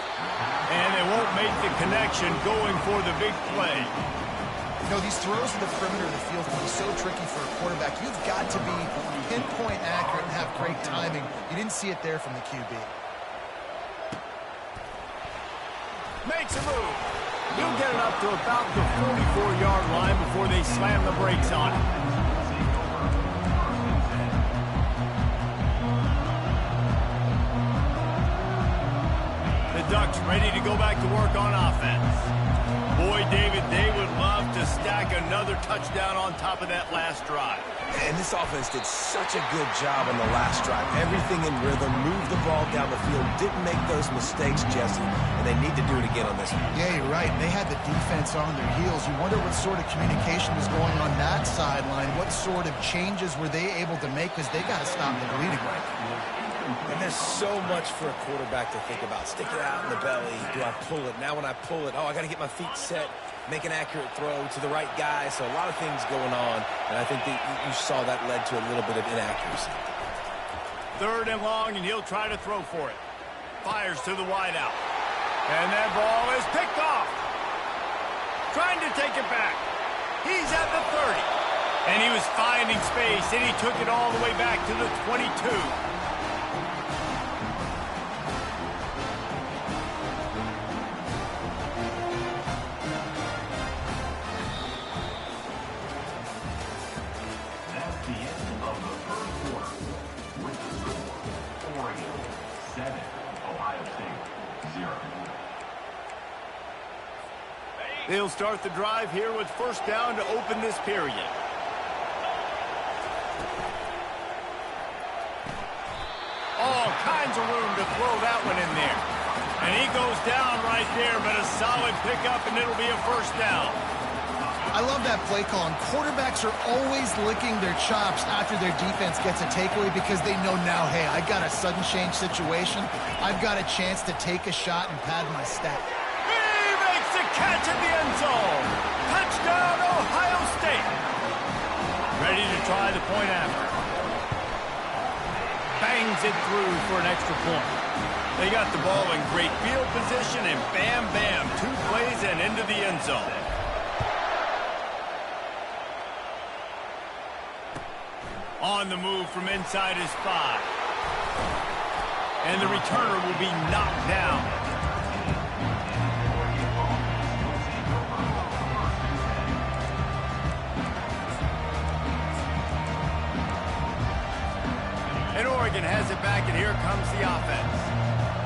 And they won't make the connection going for the big play. You know, these throws to the perimeter of the field can be so tricky for a quarterback. You've got to be pinpoint accurate and have great timing. You didn't see it there from the QB. Makes a move. He'll get it up to about the 44-yard line before they slam the brakes on it. The Ducks ready to go back to work on offense. Boy, David, they would love to stack another touchdown on top of that last drive. And this offense did such a good job on the last drive. Everything in rhythm, moved the ball down the field, didn't make those mistakes, Jesse, and they need to do it again on this one. Yeah, you're right. They had the defense on their heels. You wonder what sort of communication was going on that sideline. What sort of changes were they able to make, because they got to stop the bleeding right now. And there's so much for a quarterback to think about. Stick it out in the belly. Do I pull it? Now when I pull it, I got to get my feet set, make an accurate throw to the right guy. So a lot of things going on, and I think that you saw that led to a little bit of inaccuracy. 3rd and long, and he'll try to throw for it. Fires to the wideout. And that ball is picked off. Trying to take it back. He's at the 30. And he was finding space, and he took it all the way back to the 22. They'll start the drive here with 1st down to open this period. All kinds of room to throw that one in there. And he goes down right there, but a solid pickup, and it'll be a 1st down. I love that play call, and quarterbacks are always licking their chops after their defense gets a takeaway because they know now, hey, I got a sudden change situation. I've got a chance to take a shot and pad my stat. Catch in the end zone. Touchdown, Ohio State. Ready to try the point after. Bangs it through for an extra point. They got the ball in great field position, and bam, bam, 2 plays and into the end zone. On the move from inside his 5. And the returner will be knocked down. Oregon has it back, and here comes the offense.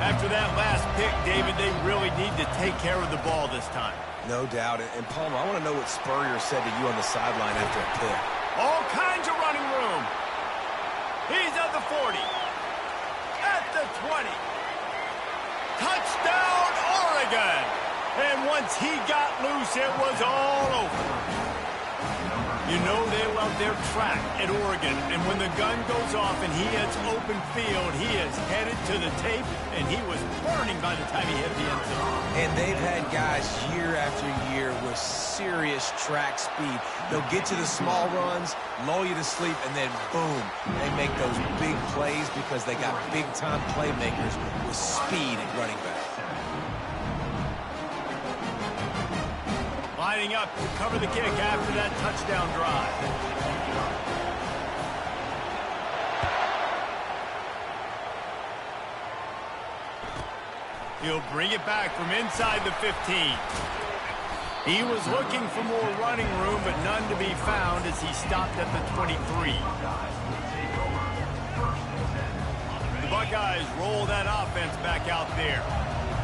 After that last pick, David, they really need to take care of the ball this time. No doubt. And Palmer, I want to know what Spurrier said to you on the sideline after a pick. All kinds of running room. He's at the 40. At the 20. Touchdown, Oregon. And once he got loose, it was all over. You know they love their track at Oregon, and when the gun goes off and he hits open field, he is headed to the tape, and he was burning by the time he hit the end zone. And they've had guys year after year with serious track speed. They'll get to the small runs, lull you to sleep, and then boom, they make those big plays because they got big-time playmakers with speed at running back. Lining up to cover the kick after that touchdown drive. He'll bring it back from inside the 15. He was looking for more running room, but none to be found as he stopped at the 23. The Buckeyes roll that offense back out there.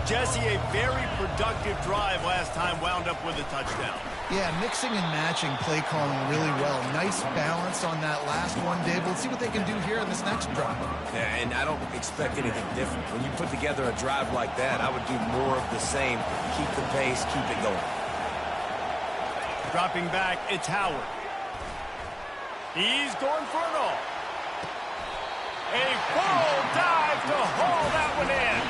Jesse, a very productive drive last time, wound up with a touchdown. Yeah, mixing and matching play calling really well. Nice balance on that last one, Dave. Let's see what they can do here in this next drive. Yeah, and I don't expect anything different. When you put together a drive like that, I would do more of the same. Keep the pace, keep it going. Dropping back, it's Howard. He's going for it all. A full dive to haul that one in.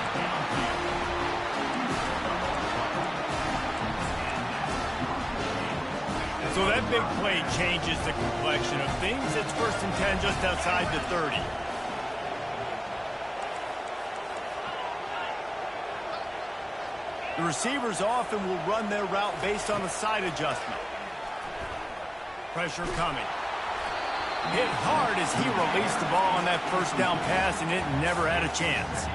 So that big play changes the complexion of things. It's 1st and 10 just outside the 30. The receivers often will run their route based on a side adjustment. Pressure coming. Hit hard as he released the ball on that 1st down pass, and it never had a chance.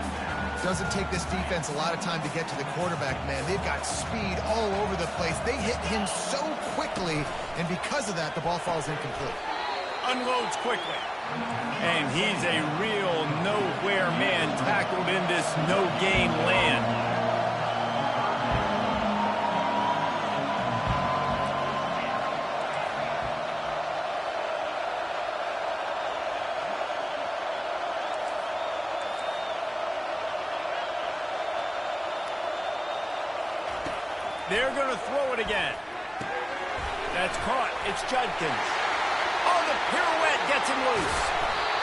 Doesn't take this defense a lot of time to get to the quarterback, man. They've got speed all over the place. They hit him so quickly, and because of that, the ball falls incomplete. Unloads quickly. And he's a real nowhere man tackled in this no-gain land. They're going to throw it again. That's caught. It's Judkins. Oh, the pirouette gets him loose.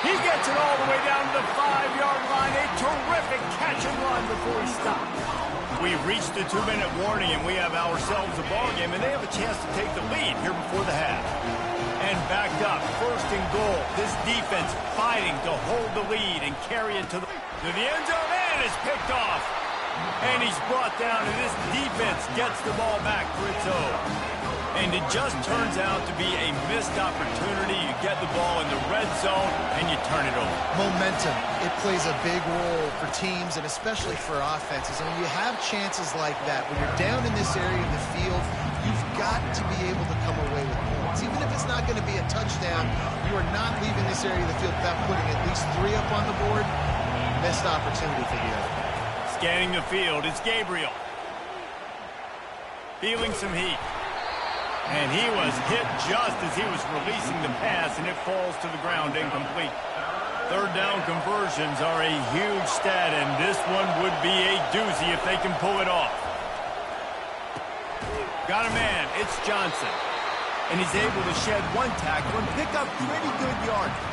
He gets it all the way down to the 5-yard line. A terrific catch and run before he stopped. We've reached the 2-minute warning, and we have ourselves a ball game, and they have a chance to take the lead here before the half. And backed up, 1st and goal. This defense fighting to hold the lead and carry it to the end zone, and it's picked off. And he's brought down, and this defense gets the ball back for its own. And it just turns out to be a missed opportunity. You get the ball in the red zone, and you turn it over. Momentum. It plays a big role for teams, and especially for offenses. And when you have chances like that, when you're down in this area of the field, you've got to be able to come away with points. Even if it's not going to be a touchdown, you are not leaving this area of the field without putting at least 3 up on the board. Missed opportunity for the other. Scanning the field, it's Gabriel. Feeling some heat. And he was hit just as he was releasing the pass, and it falls to the ground incomplete. 3rd down conversions are a huge stat, and this one would be a doozy if they can pull it off. Got a man, it's Johnson. And he's able to shed 1 tackle and pick up pretty good yardage.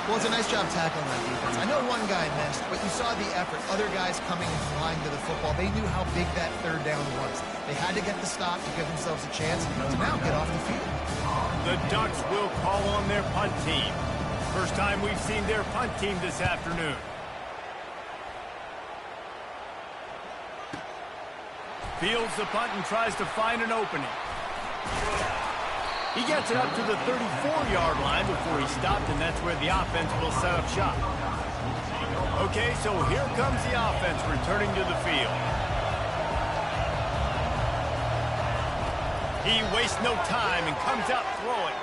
Well, it's a nice job tackling that defense. I know one guy missed, but you saw the effort. Other guys coming and flying to the football. They knew how big that 3rd down was. They had to get the stop to give themselves a chance to now get off the field. The Ducks will call on their punt team. First time we've seen their punt team this afternoon. Fields the punt and tries to find an opening. He gets it up to the 34-yard line before he stopped, and that's where the offense will set up shop. Okay, so here comes the offense returning to the field. He wastes no time and comes out throwing.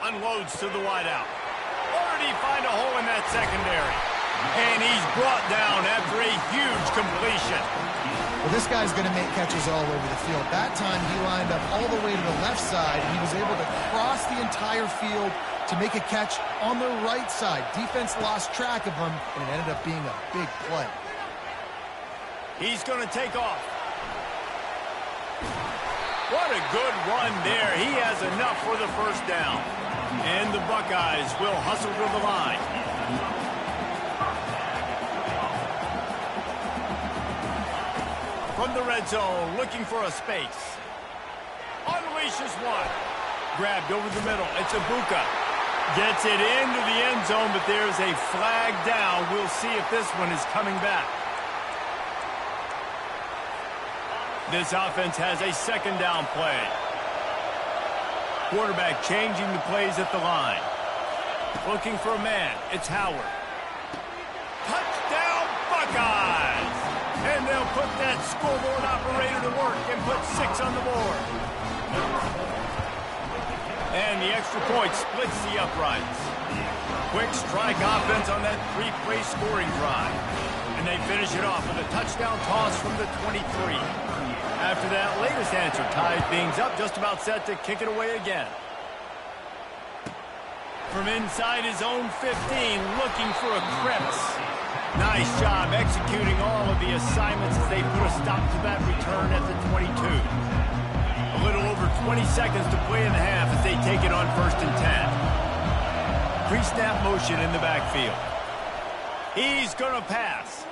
Unloads to the wideout. Or did he find a hole in that secondary? And he's brought down after a huge completion. Well, this guy's going to make catches all over the field. That time he lined up all the way to the left side, and he was able to cross the entire field to make a catch on the right side. Defense lost track of him, and it ended up being a big play. He's going to take off. What a good run there. He has enough for the 1st down. And the Buckeyes will hustle to the line. From the red zone, looking for a space. Unleashes 1. Grabbed over the middle. It's Ibuka. Gets it into the end zone, but there's a flag down. We'll see if this one is coming back. This offense has a 2nd down play. Quarterback changing the plays at the line. Looking for a man. It's Howard. Touchdown, Buckeyes! And they'll put that scoreboard operator to work and put 6 on the board. And the extra point splits the uprights. Quick strike offense on that 3-play scoring drive. And they finish it off with a touchdown toss from the 23. After that latest answer ties things up, just about set to kick it away again. From inside his own 15, looking for a crevice. Nice job executing all of the assignments as they put a stop to that return at the 22. A little over 20 seconds to play in the half as they take it on 1st and 10. Pre-snap motion in the backfield. He's going to pass.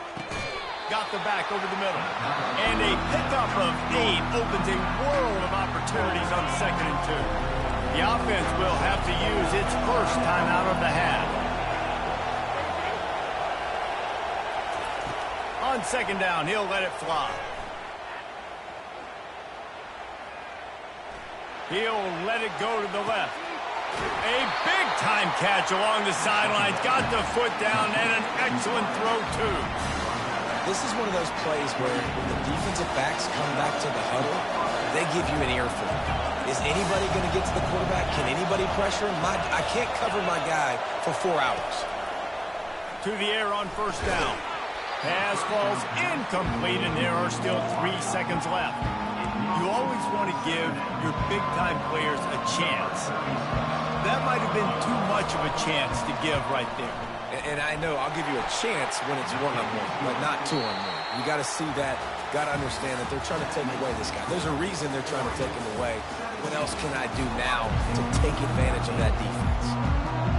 Got the back over the middle. And a pickup of 8 opens a world of opportunities on 2nd and 2. The offense will have to use its 1st timeout of the half. On 2nd down, he'll let it fly. He'll let it go to the left. A big-time catch along the sidelines. Got the foot down and an excellent throw, too. This is one of those plays where when the defensive backs come back to the huddle, they give you an earful. Is anybody going to get to the quarterback? Can anybody pressure him? I can't cover my guy for 4 hours. To the air on first down. Pass falls incomplete, and there are still 3 seconds left. You always want to give your big-time players a chance. That might have been too much of a chance to give right there. And I know I'll give you a chance when it's 1-on-1, but not 2-on-1. You got to see that, got to understand that they're trying to take away this guy. There's a reason they're trying to take him away. What else can I do now to take advantage of that defense?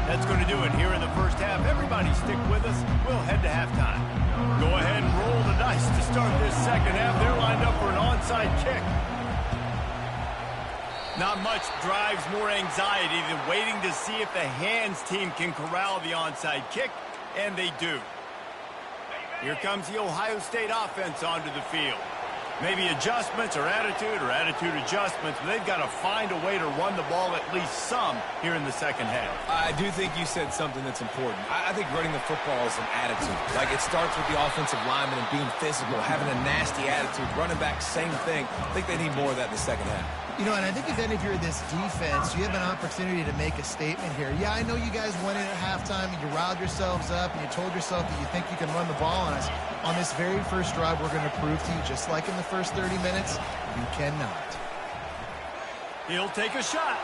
That's going to do it here in the first half. Everybody stick with us. We'll head to halftime. Go ahead and roll the dice to start this second half. They're lined up for an onside kick. Not much drives more anxiety than waiting to see if the hands team can corral the onside kick, and they do. Here comes the Ohio State offense onto the field. Maybe adjustments or attitude adjustments, but they've got to find a way to run the ball at least some here in the second half. I do think you said something that's important. I think running the football is an attitude. Like, it starts with the offensive lineman and being physical, having a nasty attitude. Running back, same thing. I think they need more of that in the second half. You know, and I think if you're this defense, you have an opportunity to make a statement here. Yeah, I know you guys went in at halftime and you riled yourselves up and you told yourself that you think you can run the ball on us. On this very first drive, we're going to prove to you, just like in the first 30 minutes, you cannot. He'll take a shot.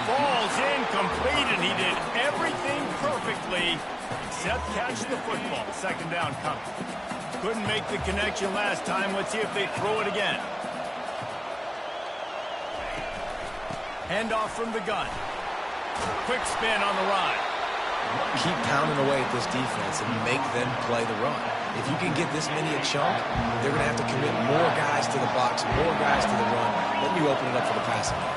Falls incomplete, and he did everything perfectly except catch the football. Second down coming. Couldn't make the connection last time. Let's see if they throw it again. Handoff from the gun. Quick spin on the ride. Keep pounding away at this defense and make them play the run. If you can get this many a chunk, they're going to have to commit more guys to the box, more guys to the run. Then you open it up for the passing game.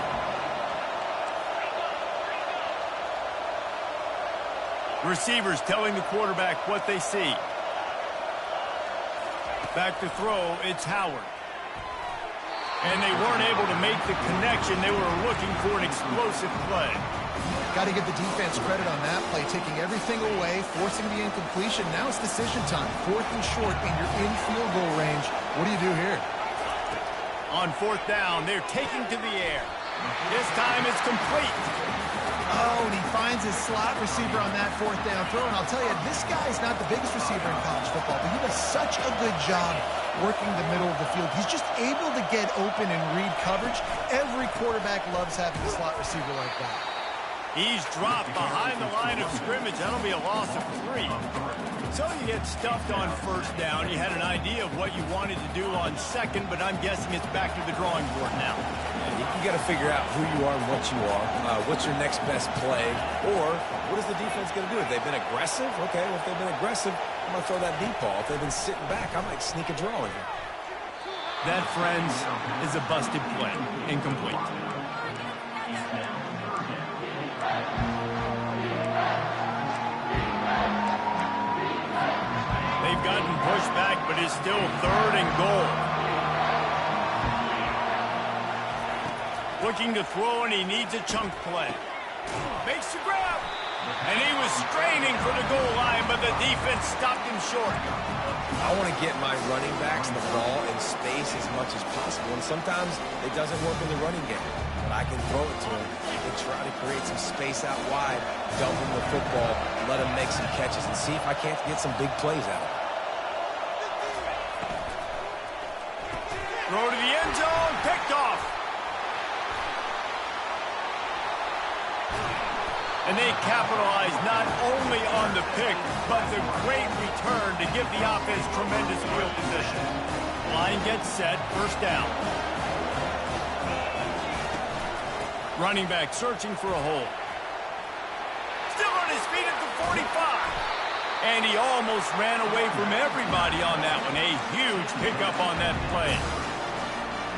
Receivers telling the quarterback what they see. Back to throw, it's Howard. And they weren't able to make the connection. They were looking for an explosive play. Got to give the defense credit on that play, taking everything away, forcing the incompletion. Now it's decision time. 4th and short, and you're in field goal range. What do you do here? On 4th down, they're taking to the air. This time it's complete. Oh, and he finds his slot receiver on that 4th down throw. And I'll tell you, this guy's not the biggest receiver in college football, but he does such a good job working the middle of the field. He's just able to get open and read coverage. Every quarterback loves having a slot receiver like that. He's dropped behind the line of scrimmage. That'll be a loss of 3. So you get stuffed on 1st down. You had an idea of what you wanted to do on 2nd, but I'm guessing it's back to the drawing board now. You got to figure out who you are and what you are. What's your next best play? Or what is the defense going to do? If they've been aggressive, okay, well, if they've been aggressive, I'm going to throw that deep ball. If they've been sitting back, I might sneak a draw in here. That, friends, is a busted play. Incomplete. They've gotten pushed back, but it's still 3rd and goal. Looking to throw, and he needs a chunk play. Makes the grab. And he was straining for the goal line, but the defense stopped him short. I want to get my running backs the ball in space as much as possible, and sometimes it doesn't work in the running game. But I can throw it to him and try to create some space out wide, dump him the football, let him make some catches, and see if I can't get some big plays out of it. Throw to the end zone, picked off. And they capitalize not only on the pick, but the great return to give the offense tremendous field position. Line gets set, 1st down. Running back searching for a hole. Still on his feet at the 45. And he almost ran away from everybody on that one. A huge pickup on that play.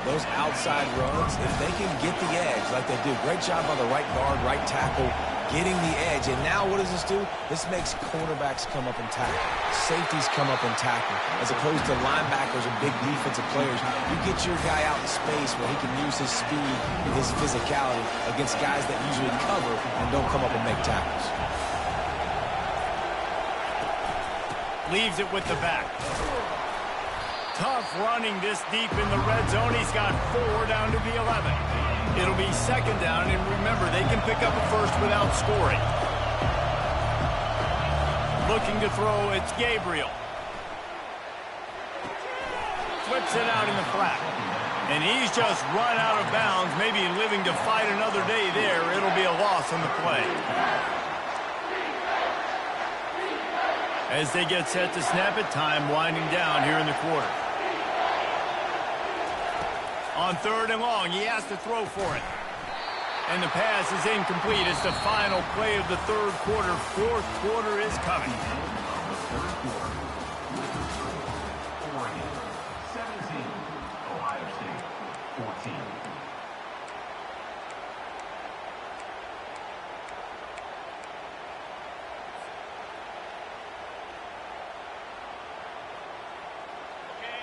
those outside runs, if they can get the edge like they do, great job by the right guard, right tackle, getting the edge. And now what does this do? This makes cornerbacks come up and tackle. Safeties come up and tackle. As opposed to linebackers and big defensive players, you get your guy out in space where he can use his speed and his physicality against guys that usually cover and don't come up and make tackles. Leaves it with the back. Tough running this deep in the red zone. He's got 4 down to the 11. It'll be second down, and remember, they can pick up a first without scoring. Looking to throw, it's Gabriel. Flips it out in the flat. And he's just run out of bounds, maybe living to fight another day there. It'll be a loss on the play. As they get set to snap it, time winding down here in the quarter. On 3rd and long, he has to throw for it. And the pass is incomplete. It's the final play of the 3rd quarter. 4th quarter is coming. Oregon 17, Ohio State 14.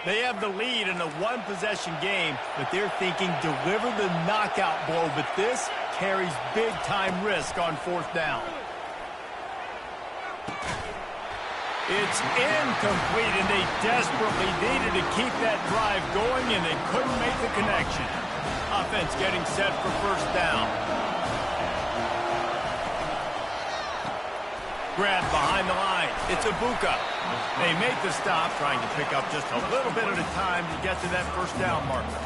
They have the lead in a 1-possession game, but they're thinking deliver the knockout blow. But this carries big-time risk on 4th down. It's incomplete, and they desperately needed to keep that drive going, and they couldn't make the connection. Offense getting set for 1st down. Grab behind the line. It's Ibuka. They make the stop, trying to pick up just a little bit at a time to get to that 1st down marker.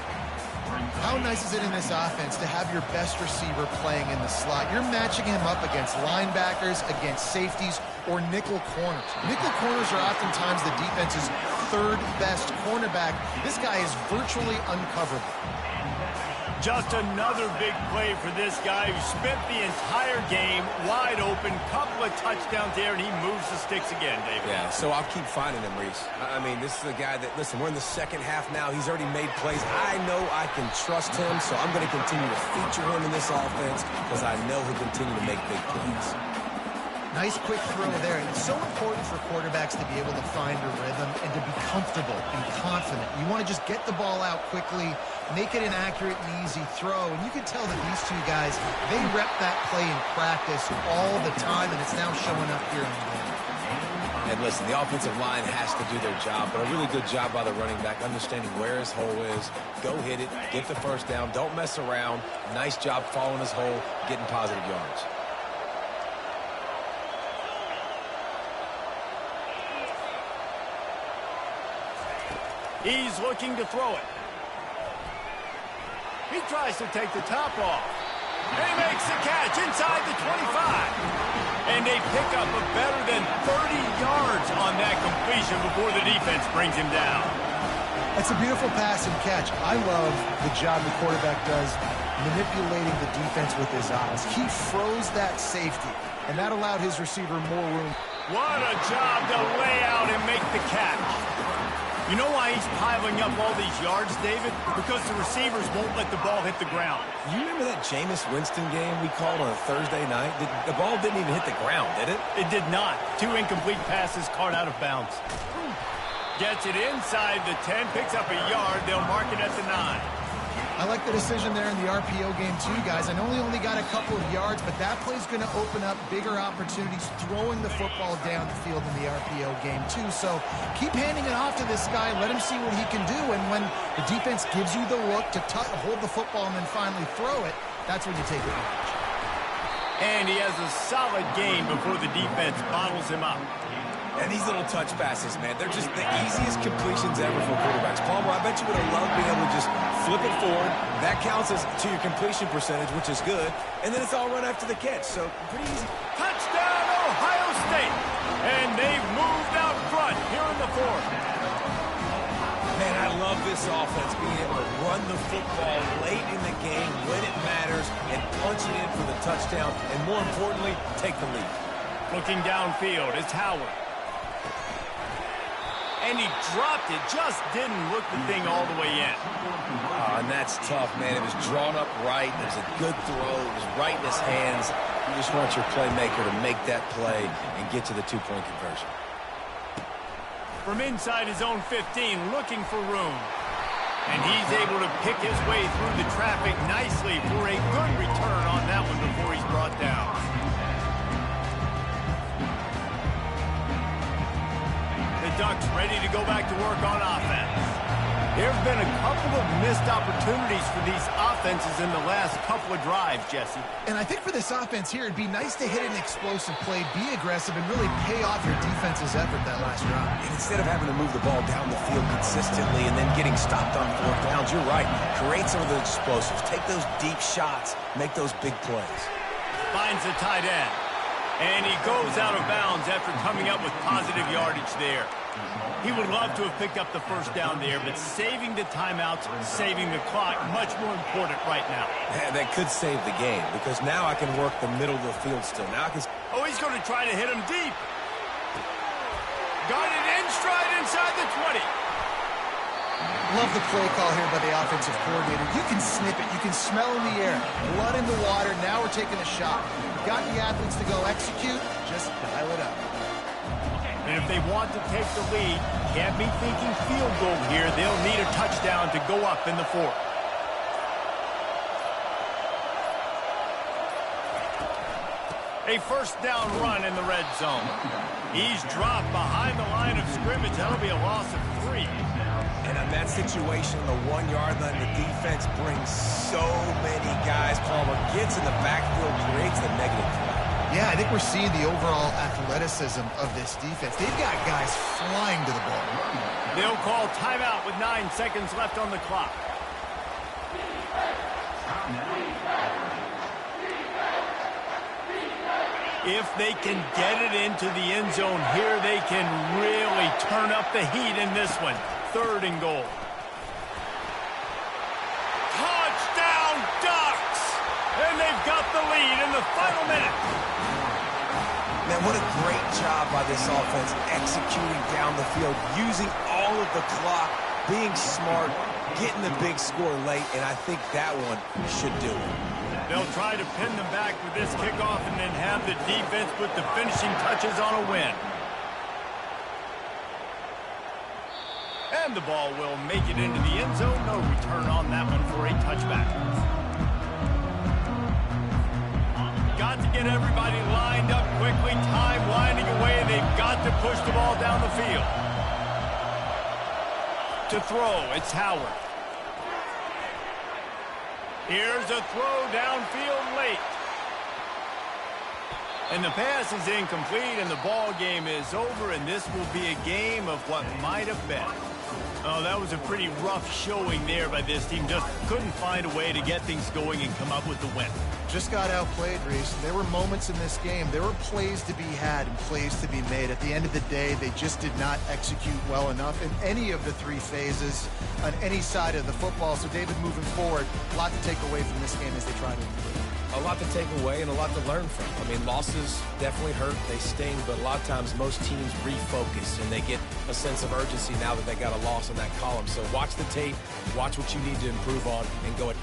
How nice is it in this offense to have your best receiver playing in the slot? You're matching him up against linebackers, against safeties, or nickel corners. Nickel corners are oftentimes the defense's 3rd best cornerback. This guy is virtually uncoverable. Just another big play for this guy who spent the entire game wide open. Couple of touchdowns there, and he moves the sticks again, David. Yeah, so I'll keep finding him, Reese. I mean, this is a guy that, listen, we're in the 2nd half now. He's already made plays. I know I can trust him, so I'm going to continue to feature him in this offense because I know he'll continue to make big plays. Nice quick throw there. It's so important for quarterbacks to be able to find a rhythm and to be comfortable and confident. You want to just get the ball out quickly, make it an accurate and easy throw. And you can tell that these two guys, they rep that play in practice all the time, and it's now showing up here in the game. And listen, the offensive line has to do their job, but a really good job by the running back, understanding where his hole is. Go hit it, get the 1st down, don't mess around. Nice job following his hole, getting positive yards. He's looking to throw it. He tries to take the top off. And he makes the catch inside the 25. And they pick up a better than 30 yards on that completion before the defense brings him down. It's a beautiful pass and catch. I love the job the quarterback does manipulating the defense with his eyes. He froze that safety, and that allowed his receiver more room. What a job to lay out and make the catch. You know why he's piling up all these yards, David? Because the receivers won't let the ball hit the ground. You remember that Jameis Winston game we called on a Thursday night? The ball didn't even hit the ground, did it? It did not. 2 incomplete passes caught out of bounds. Gets it inside the 10, picks up a yard. They'll mark it at the 9. I like the decision there in the RPO game too, guys. I know he only got a couple of yards, but that play's going to open up bigger opportunities throwing the football down the field in the RPO game too. So keep handing it off to this guy. Let him see what he can do. And when the defense gives you the look to hold the football and then finally throw it, that's when you take advantage. And he has a solid game before the defense bottles him up. And these little touch passes, man, they're just the easiest completions ever for quarterbacks. Palmer, I bet you would have loved being able to just flip it forward. That counts as to your completion percentage, which is good. And then it's all run after the catch, so pretty easy. Touchdown, Ohio State! And they've moved out front here in the 4th. Man, I love this offense, being able to run the football late in the game when it matters and punch it in for the touchdown, and more importantly, take the lead. Looking downfield, it's Howard. And he dropped it, just didn't look the thing all the way in. And that's tough, man. It was drawn up right. It was a good throw. It was right in his hands. You just want your playmaker to make that play and get to the two-point conversion. From inside his own 15, looking for room. And he's able to pick his way through the traffic nicely for a good return on that one before he's brought down. The Ducks ready to go back to work on offense. There have been a couple of missed opportunities for these offenses in the last couple of drives, Jesse. And I think for this offense here, it'd be nice to hit an explosive play, be aggressive, and really pay off your defense's effort that last drive. And instead of having to move the ball down the field consistently and then getting stopped on fourth downs, you're right. Create some of those explosives. Take those deep shots. Make those big plays. Finds the tight end. And he goes out of bounds after coming up with positive yardage there. He would love to have picked up the first down there, but saving the timeouts, saving the clock, much more important right now. Yeah, that could save the game, because now I can work the middle of the field still. Now I can... Oh, he's going to try to hit him deep. Got it in stride inside the 20. Love the play call here by the offensive coordinator. You can snip it. You can smell in the air. Blood in the water. Now we're taking a shot. Got the athletes to go execute. Just dial it up. And if they want to take the lead, can't be thinking field goal here. They'll need a touchdown to go up in the fourth. A first down run in the red zone. He's dropped behind the line of scrimmage. That'll be a loss of 3. And in that situation, the 1 yard line, the defense brings so many guys. Palmer gets in the backfield, creates the negative play. Yeah, I think we're seeing the overall athleticism of this defense. They've got guys flying to the ball. They'll call timeout with 9 seconds left on the clock. If they can get it into the end zone here, they can really turn up the heat in this one. 3rd and goal. Touchdown, Ducks! And they've got the lead in the final minute. Man, what a great job by this offense executing down the field, using all of the clock, being smart, getting the big score late, and I think that one should do it. They'll try to pin them back with this kickoff and then have the defense put the finishing touches on a win. And the ball will make it into the end zone. No return on that one for a touchback. Got to get everybody lined up quickly. Time winding away. They've got to push the ball down the field. To throw, it's Howard. Here's a throw downfield late. And the pass is incomplete, and the ball game is over, and this will be a game of what might have been. Oh, that was a pretty rough showing there by this team. Just couldn't find a way to get things going and come up with the win. Just got outplayed, Reese. There were moments in this game. There were plays to be had and plays to be made. At the end of the day, they just did not execute well enough in any of the 3 phases on any side of the football. So, David, moving forward, a lot to take away from this game as they try to improve. A lot to take away and a lot to learn from. I mean, losses definitely hurt. They sting, but a lot of times most teams refocus and they get a sense of urgency now that they got a loss in that column. So watch the tape, watch what you need to improve on, and go at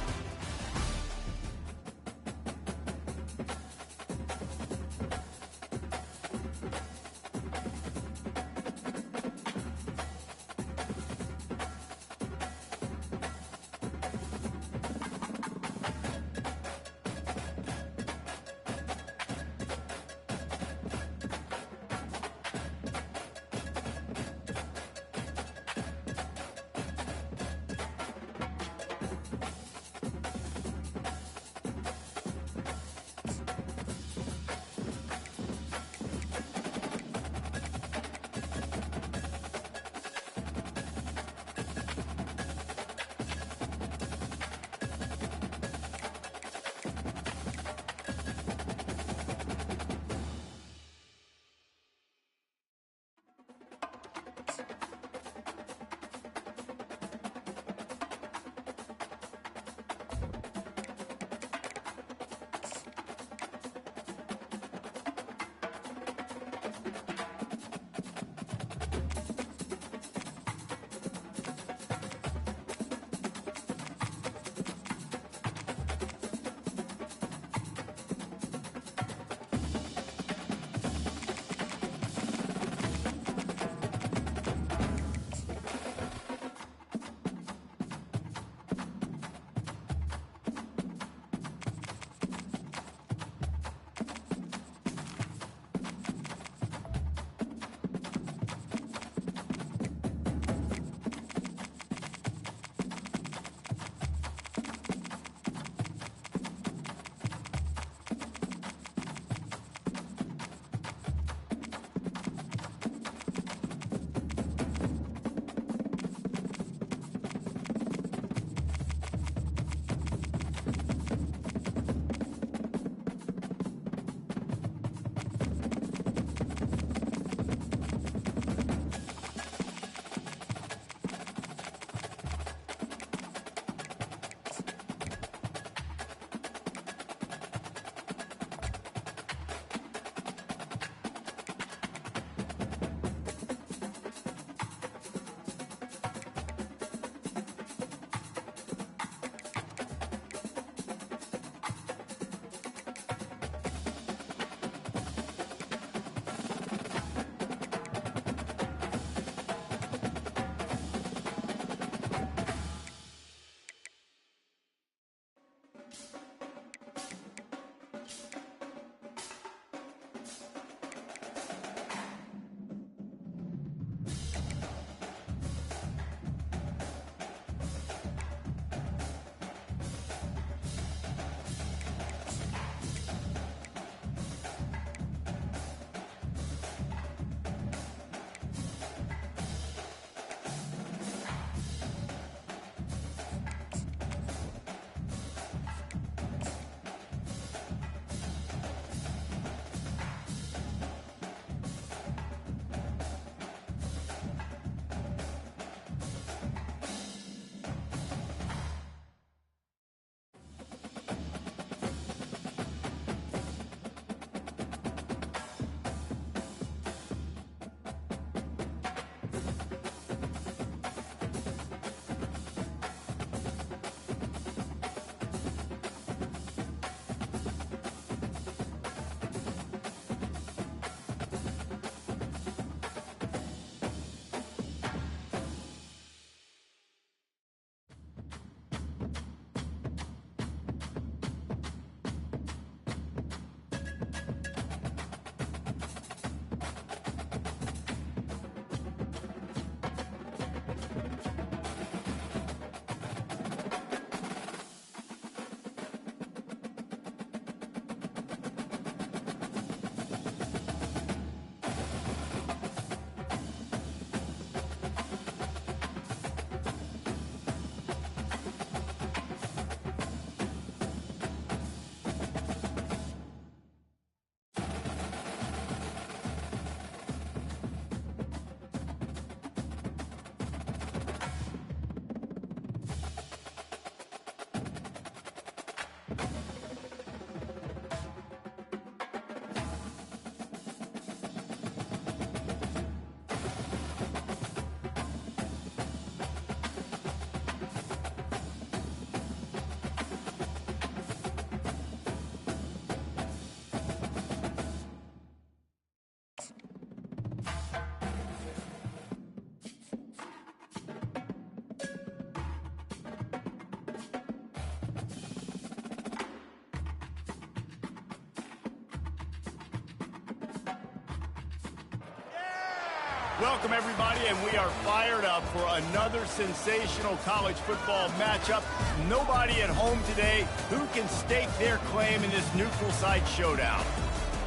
Welcome, everybody, and we are fired up for another sensational college football matchup. Nobody at home today who can stake their claim in this neutral site showdown.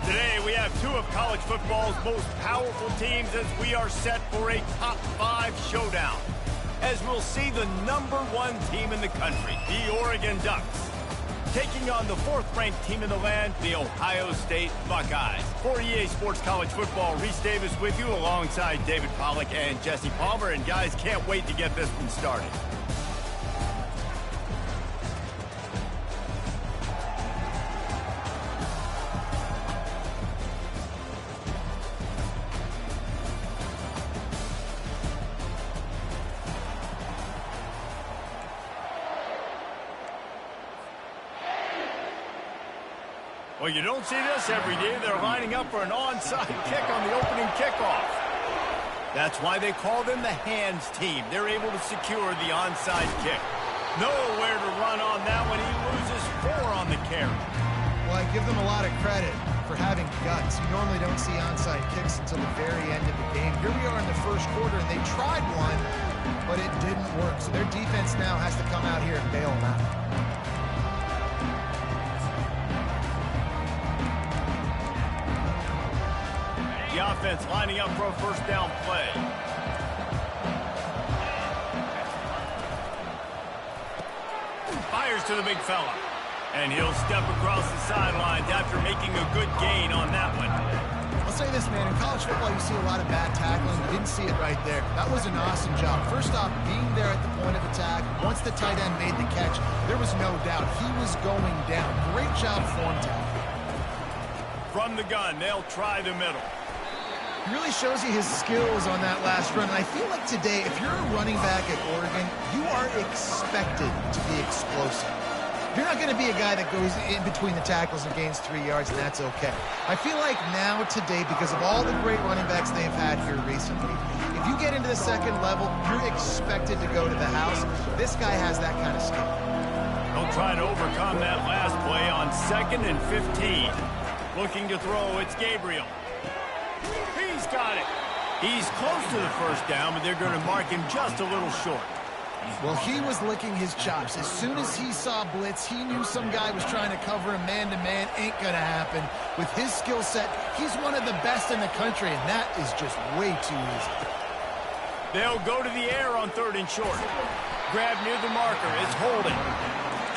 Today, we have two of college football's most powerful teams as we are set for a top 5 showdown. As we'll see the #1 team in the country, the Oregon Ducks, taking on the 4th-ranked team in the land, the Ohio State Buckeyes. For EA Sports College Football, Reese Davis with you alongside David Pollack and Jesse Palmer. And guys, can't wait to get this one started. Well, you don't see this every day. They're lining up for an onside kick on the opening kickoff. That's why they call them the hands team. They're able to secure the onside kick. Nowhere to run on that one. He loses 4 on the carry. Well, I give them a lot of credit for having guts. You normally don't see onside kicks until the very end of the game. Here we are in the first quarter, and they tried one, but it didn't work. So their defense now has to come out here and bail them out. The offense lining up for a first down play. Fires to the big fella. And he'll step across the sidelines after making a good gain on that one. I'll say this, man. In college football, you see a lot of bad tackling. You didn't see it right there. That was an awesome job. First off, being there at the point of attack. Once the tight end made the catch, there was no doubt he was going down. Great job form tackle. From the gun, they'll try the middle. He really shows you his skills on that last run. And I feel like today, if you're a running back at Oregon, you are expected to be explosive. You're not going to be a guy that goes in between the tackles and gains 3 yards, and that's okay. I feel like now, today, because of all the great running backs they've had here recently, if you get into the second level, you're expected to go to the house. This guy has that kind of skill. He'll try to overcome that last play on 2nd and 15. Looking to throw, it's Gabriel. He's got it. He's close to the first down, but they're going to mark him just a little short. Well, he was licking his chops. As soon as he saw blitz, he knew some guy was trying to cover him man-to-man. Ain't going to happen. With his skill set, he's one of the best in the country, and that is just way too easy. They'll go to the air on 3rd and short. Grab near the marker is Holden.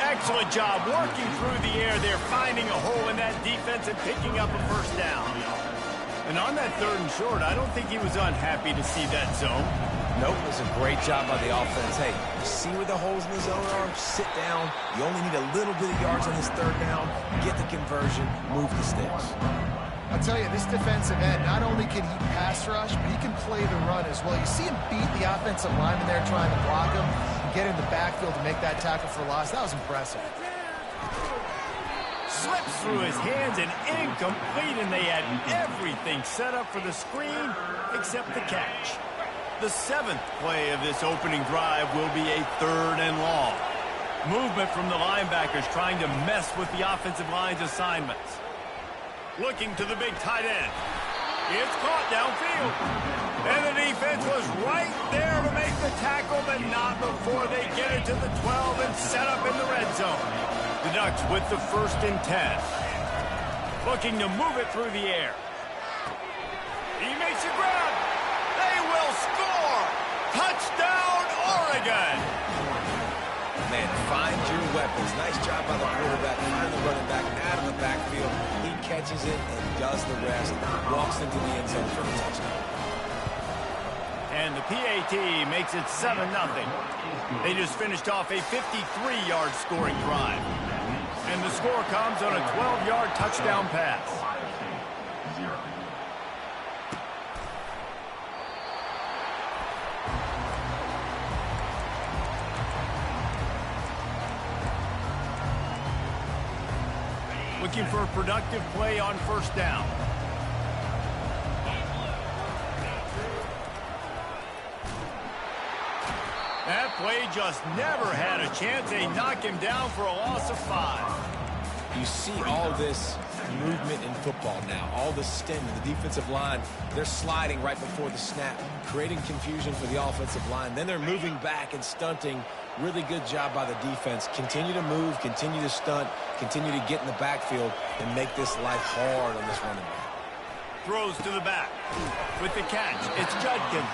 Excellent job working through the air there, finding a hole in that defense and picking up a first down. And on that 3rd and short, I don't think he was unhappy to see that zone. Nope, it was a great job by the offense. Hey, you see where the holes in the zone are? Sit down. You only need a little bit of yards on this 3rd down. Get the conversion. Move the sticks. I'll tell you, this defensive end, not only can he pass rush, but he can play the run as well. You see him beat the offensive lineman there trying to block him and get in the backfield to make that tackle for loss. That was impressive. Slips through his hands and incomplete, and they had everything set up for the screen except the catch. The 7th play of this opening drive will be a 3rd and long. Movement from the linebackers trying to mess with the offensive line's assignments. Looking to the big tight end. It's caught downfield. And the defense was right there to make the tackle, but not before they get it to the 12 and set up in the red zone. The Ducks with the 1st and 10. Looking to move it through the air. He makes a grab. They will score. Touchdown, Oregon. Man, find your weapons. Nice job by the quarterback. Find the running back out of the backfield. He catches it and does the rest. Walks into the end zone for the touchdown. And the PAT makes it 7-0. They just finished off a 53-yard scoring drive. And the score comes on a 12-yard touchdown pass. Looking for a productive play on 1st down. That play just never had a chance. They knock him down for a loss of 5. You see all this movement in football now, all the stemming, the defensive line, they're sliding right before the snap, creating confusion for the offensive line. Then they're moving back and stunting. Really good job by the defense. Continue to move, continue to stunt, continue to get in the backfield and make this life hard on this running back. Throws to the back. With the catch, it's Judkins.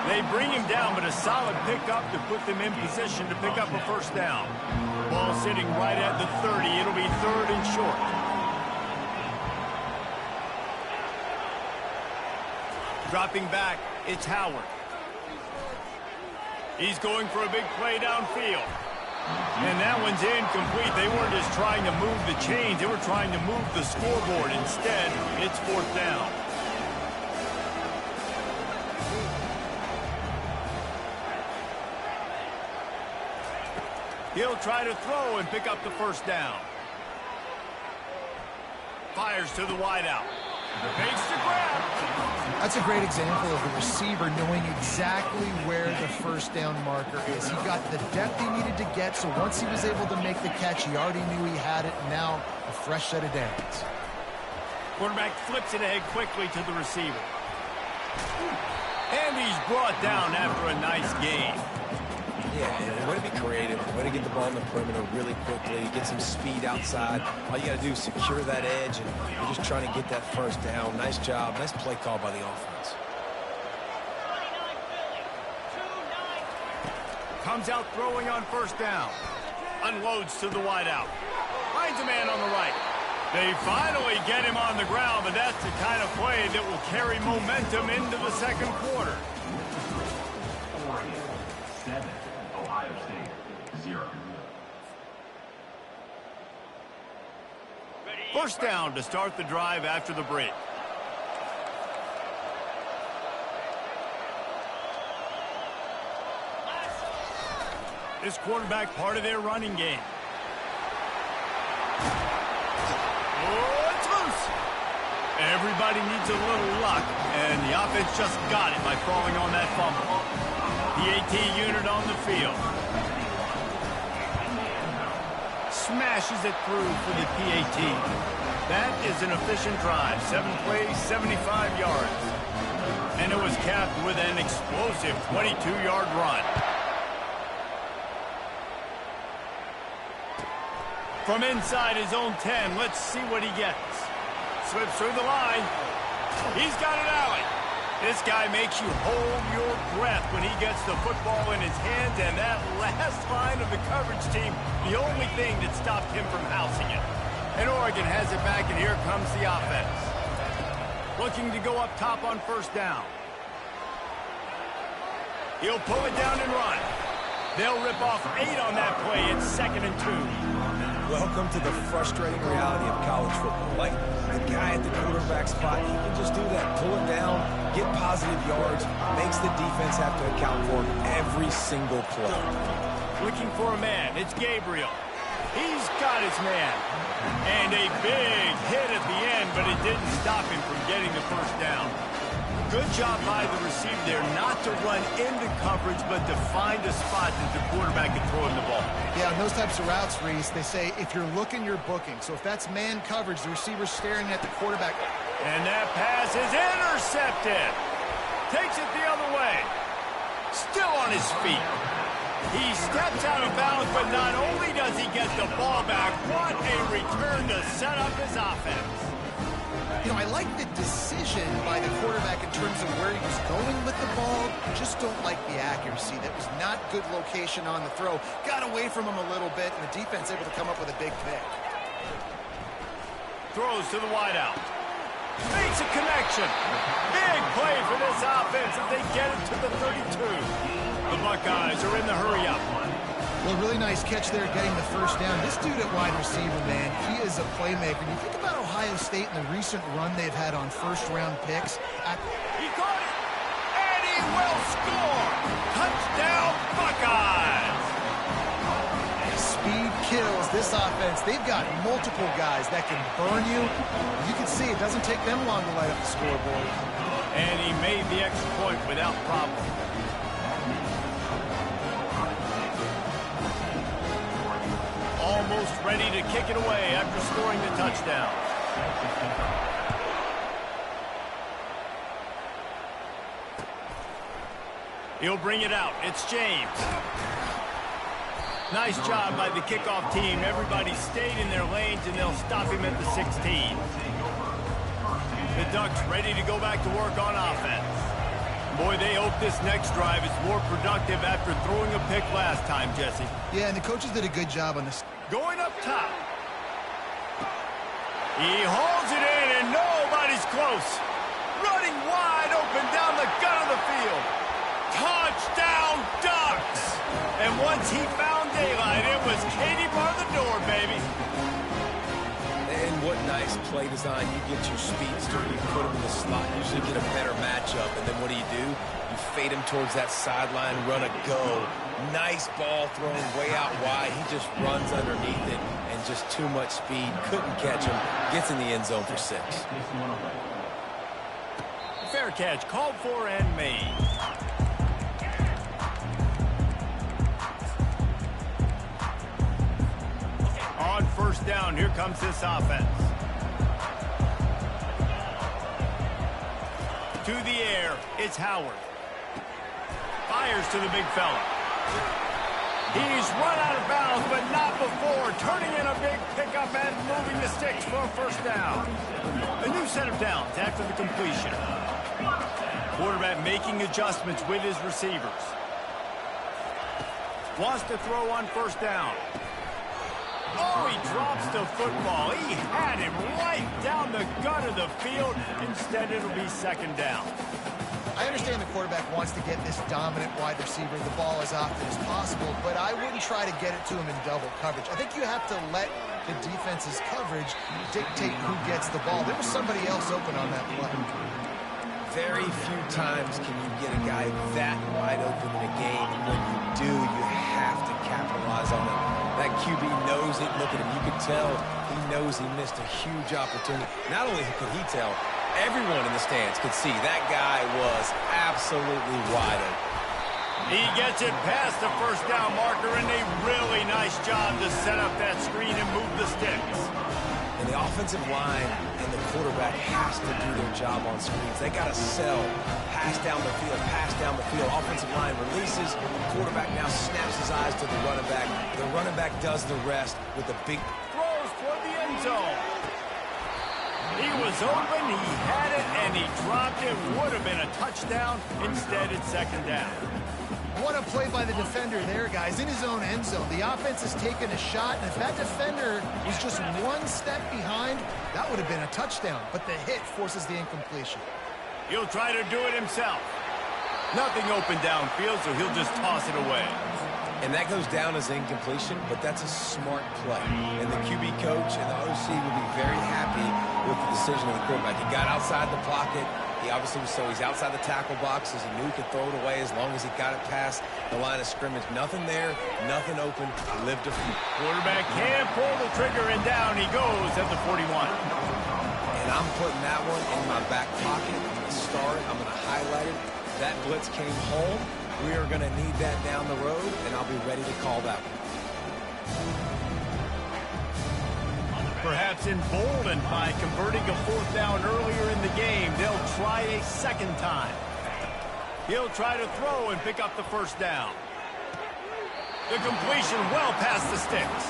They bring him down, but a solid pickup to put them in position to pick up a first down. Ball sitting right at the 30. It'll be 3rd and short. Dropping back, it's Howard. He's going for a big play downfield. And that one's incomplete. They weren't just trying to move the chains. They were trying to move the scoreboard. Instead, it's 4th down. He'll try to throw and pick up the first down. Fires to the wideout. Fakes the grab. That's a great example of the receiver knowing exactly where the first down marker is. He got the depth he needed to get, so once he was able to make the catch, he already knew he had it. Now, a fresh set of downs. Quarterback flips it ahead quickly to the receiver. And he's brought down after a nice gain. Yeah, and way to be creative, way to get the ball in the perimeter really quickly, get some speed outside. All you got to do is secure that edge, and you're just trying to get that first down. Nice job. Nice play call by the offense. Comes out throwing on first down. Unloads to the wideout. Finds a man on the right. They finally get him on the ground, but that's the kind of play that will carry momentum into the second quarter. Oregon, 7. Ohio State, 0. First down to start the drive after the break. This quarterback part of their running game. Oh, it's loose. Everybody needs a little luck, and the offense just got it by falling on that fumble. The AT unit on the field. Smashes it through for the PAT. That is an efficient drive. 7 plays, 75 yards. And it was capped with an explosive 22-yard run. From inside his own 10, let's see what he gets. Slips through the line. He's got an alley. This guy makes you hold your breath when he gets the football in his hands, and that last line of the coverage team, the only thing that stopped him from housing it. And Oregon has it back, and here comes the offense. Looking to go up top on first down. He'll pull it down and run. They'll rip off 8 on that play. It's 2nd and 2. Welcome to the frustrating reality of college football. Like, the guy at the quarterback spot, he can just do that. Pull it down, get positive yards, makes the defense have to account for him every single play. Looking for a man. It's Gabriel. He's got his man. And a big hit at the end, but it didn't stop him from getting the first down. Good job by the receiver there not to run into coverage, but to find a spot that the quarterback can throw him the ball. Yeah, in those types of routes, Reese, they say if you're looking, you're booking. So if that's man coverage, the receiver's staring at the quarterback. And that pass is intercepted. Takes it the other way. Still on his feet. He steps out of bounds, but not only does he get the ball back, what a return to set up his offense. You know, I like the decision by the quarterback in terms of where he was going with the ball. Just don't like the accuracy. That was not good location on the throw. Got away from him a little bit, and the defense able to come up with a big pick. Throws to the wideout. Makes a connection. Big play for this offense as they get it to the 32. The Buckeyes are in the hurry-up. Well, really nice catch there getting the first down. This dude at wide receiver, man, he is a playmaker. You think about Ohio State and the recent run they've had on first-round picks. He caught it, and he will score. Touchdown, Buckeyes. Speed kills this offense. They've got multiple guys that can burn you. You can see it doesn't take them long to light up the scoreboard. And he made the extra point without problem. almost ready to kick it away after scoring the touchdown. He'll bring it out. It's James. Nice job by the kickoff team. Everybody stayed in their lanes, and they'll stop him at the 16. The Ducks ready to go back to work on offense. Boy, they hope this next drive is more productive after throwing a pick last time, Jesse. Yeah, and the coaches did a good job on this. Going up top. He hauls it in, and nobody's close. Running wide open down the gut of the field. Touchdown, Ducks! And once he found daylight, it was Katie bar the door, baby. And what nice play design. You get your speedster, you put him in the slot, usually get a better matchup, and then what do? You fade him towards that sideline, run a go. Nice ball thrown way out wide. He just runs underneath it, and just too much speed. Couldn't catch him. Gets in the end zone for 6. Fair catch, called for and made. On first down, here comes this offense. To the air, it's Howard. Fires to the big fella. He's run out of bounds, but not before turning in a big pickup and moving the sticks for a first down. A new set of downs after the completion. Quarterback making adjustments with his receivers. Wants to throw on first down. Oh, he drops the football. He had him right down the gut of the field. Instead, it'll be second down. I understand the quarterback wants to get this dominant wide receiver the ball as often as possible, but I wouldn't try to get it to him in double coverage. I think you have to let the defense's coverage dictate who gets the ball. There was somebody else open on that play. Very few times can you get a guy that wide open in a game. When you do, you have to capitalize on it. That QB knows it. Look at him. You can tell he knows he missed a huge opportunity. Not only could he tell, everyone in the stands could see that guy was absolutely wide open. He gets it past the first down marker, and a really nice job to set up that screen and move the sticks. And the offensive line and the quarterback has to do their job on screens. They got to sell. Pass down the field, pass down the field. Offensive line releases. Quarterback now snaps his eyes to the running back. The running back does the rest with a big Throws toward the end zone. He was open, he had it, and he dropped it. Would have been a touchdown. Instead, it's second down. What a play by the defender there, guys, in his own end zone. The offense has taken a shot, and if that defender was just one step behind, that would have been a touchdown. But the hit forces the incompletion. He'll try to do it himself. Nothing open downfield, so he'll just toss it away. And that goes down as incompletion, but that's a smart play. And the QB coach and the OC will be very happy with the decision of the quarterback. He got outside the pocket. He obviously was, so he's outside the tackle box, as he knew he could throw it away as long as he got it past the line of scrimmage. Nothing there, nothing open, lived to feet. Quarterback can't pull the trigger, and down he goes at the 41. And I'm putting that one in my back pocket. I'm going to start it. I'm going to highlight it. That blitz came home. We are going to need that down the road, and I'll be ready to call that one. Perhaps emboldened by converting a fourth down earlier in the game, they'll try a second time. He'll try to throw and pick up the first down. The completion well past the sticks.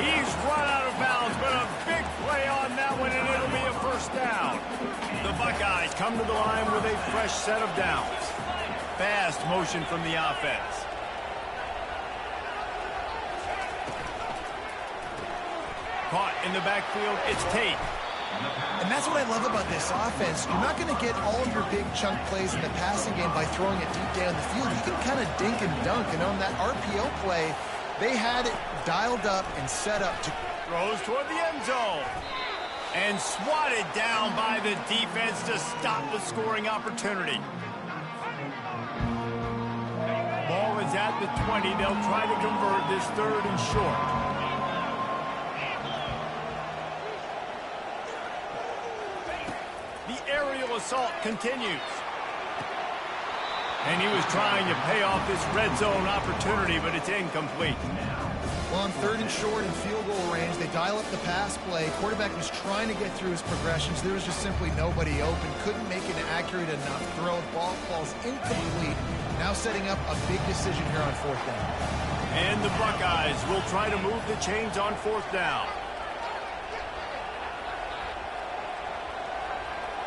He's run out of bounds, but a big play on that one, and it'll be a first down. The Buckeyes come to the line with a fresh set of downs. Fast motion from the offense. Caught in the backfield, it's Tate. And that's what I love about this offense. You're not going to get all your big chunk plays in the passing game by throwing it deep down the field. You can kind of dink and dunk, and on that RPO play, they had it dialed up and set up to... Throws toward the end zone. And swatted down by the defense to stop the scoring opportunity. Ball is at the 20. They'll try to convert this third and short. The aerial assault continues. And he was trying to pay off this red zone opportunity, but it's incomplete. Well, on 3rd and short and field goal range, they dial up the pass play. Quarterback was trying to get through his progressions. There was just simply nobody open. Couldn't make an accurate enough throw. Ball falls incomplete. Now setting up a big decision here on 4th down. And the Buckeyes will try to move the chains on 4th down.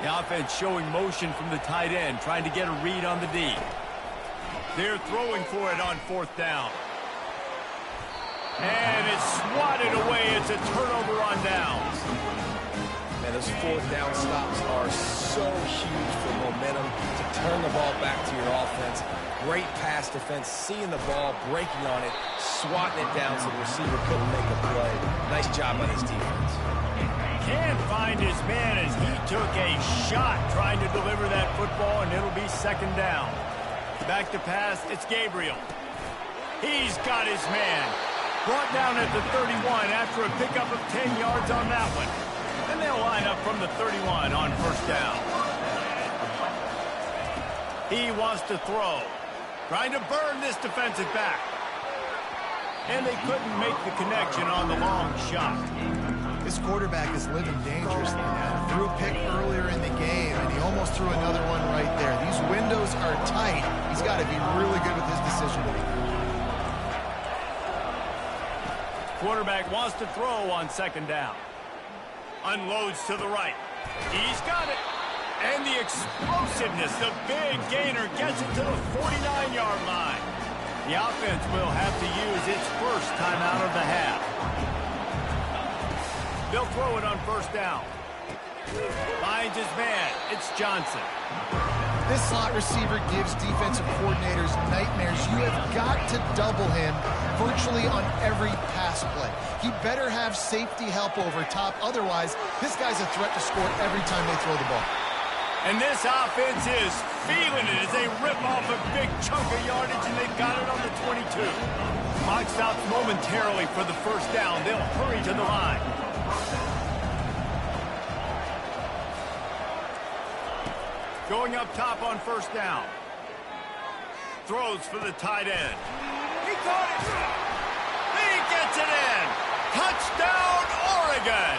The offense showing motion from the tight end, trying to get a read on the D. They're throwing for it on 4th down. And it's swatted away. It's a turnover on downs. Man, those 4th down stops are so huge for momentum to turn the ball back to your offense. Great pass defense, seeing the ball, breaking on it, swatting it down so the receiver couldn't make a play. Nice job by this defense. Can't find his man as he took a shot trying to deliver that football, and it'll be 2nd down. Back to pass, it's Gabriel. He's got his man. Brought down at the 31 after a pickup of 10 yards on that one. And they'll line up from the 31 on 1st down. He wants to throw. Trying to burn this defensive back. And they couldn't make the connection on the long shot. This quarterback is living dangerously now. Threw a pick earlier in the game, and he almost threw another one right there. These windows are tight. He's got to be really good with his decision making. Quarterback wants to throw on 2nd down. Unloads to the right. He's got it. And the explosiveness, the big gainer gets it to the 49-yard line. The offense will have to use its first timeout of the half. They'll throw it on 1st down. Finds his man. It's Johnson. This slot receiver gives defensive coordinators nightmares. You have got to double him virtually on every pass play. He better have safety help over top. Otherwise, this guy's a threat to score every time they throw the ball. And this offense is feeling it as they rip off a big chunk of yardage, and they've got it on the 22. Clock stops momentarily for the 1st down. They'll hurry to the line. Going up top on 1st down. Throws for the tight end. He caught it. He gets it in. Touchdown, Oregon.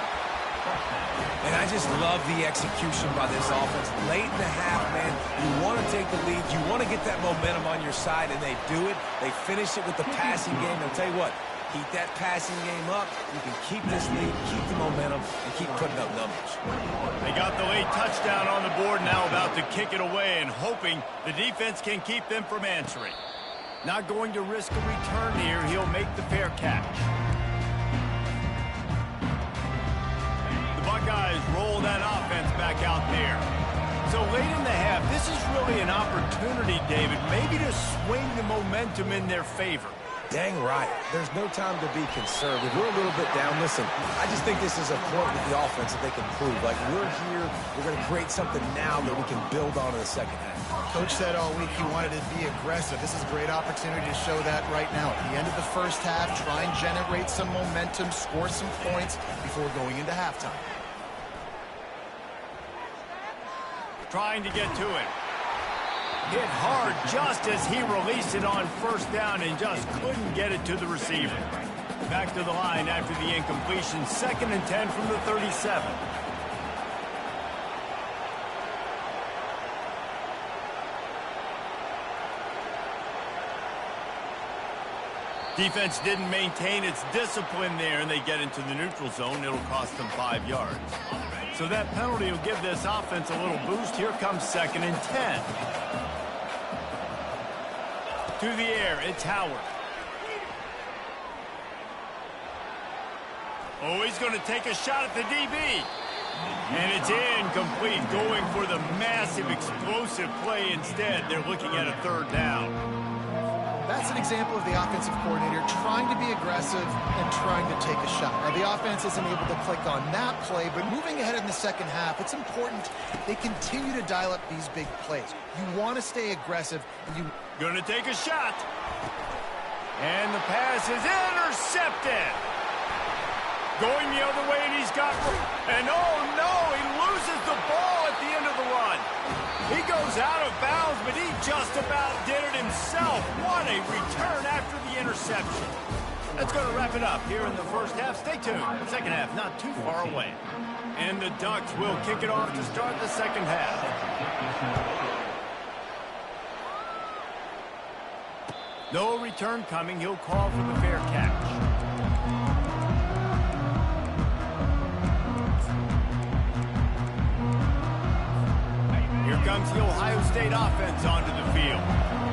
And I just love the execution by this offense. Late in the half, man, you want to take the lead. You want to get that momentum on your side, and they do it. They finish it with the passing game. I'll tell you what, keep that passing game up. You can keep this lead, keep the momentum, and keep putting up numbers. They got the late touchdown on the board, now about to kick it away and hoping the defense can keep them from answering. Not going to risk a return here. He'll make the fair catch. The Buckeyes roll that offense back out there. So late in the half, this is really an opportunity, David, maybe to swing the momentum in their favor. Dang right. There's no time to be conservative. We're a little bit down. Listen, I just think this is a point with the offense that they can prove. Like, we're here. We're going to create something now that we can build on in the 2nd half. Coach said all week he wanted to be aggressive. This is a great opportunity to show that right now. At the end of the 1st half, try and generate some momentum, score some points before going into halftime. Trying to get to it. Hit hard just as he released it on 1st down and just couldn't get it to the receiver. Back to the line after the incompletion. 2nd and 10 from the 37. Defense didn't maintain its discipline there, and they get into the neutral zone. It'll cost them 5 yards. So that penalty will give this offense a little boost. Here comes 2nd and 10. To the air, it's Howard. Oh, he's going to take a shot at the DB. And it's incomplete, going for the massive explosive play instead. They're looking at a 3rd down. That's an example of the offensive coordinator trying to be aggressive and trying to take a shot. Now, the offense isn't able to click on that play, but moving ahead in the 2nd half, it's important they continue to dial up these big plays. You want to stay aggressive. And you Gonna take a shot. And the pass is intercepted. Going the other way, and he's got... And oh, no, he loses the ball at the end of the run. He goes out of bounds, but he just about did it himself. What a return after the interception. That's going to wrap it up here in the first half. Stay tuned. Second half not too far away. And the Ducks will kick it off to start the second half. No return coming. He'll call for the fair catch. Here comes the Ohio State offense onto the field.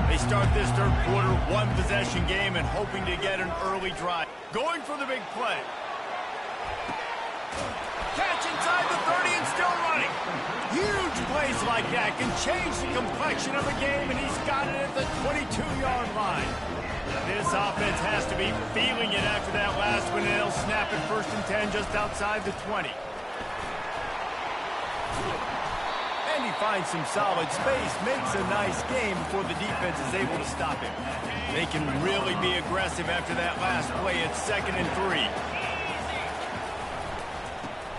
They start this third quarter one-possession game and hoping to get an early drive. Going for the big play. Catch inside the 30 and still running. Huge plays like that can change the complexion of a game, and he's got it at the 22-yard line. This offense has to be feeling it after that last one, and they'll snap it 1st and 10 just outside the 20. And he finds some solid space, makes a nice game before the defense is able to stop him. They can really be aggressive after that last play. It's 2nd and 3.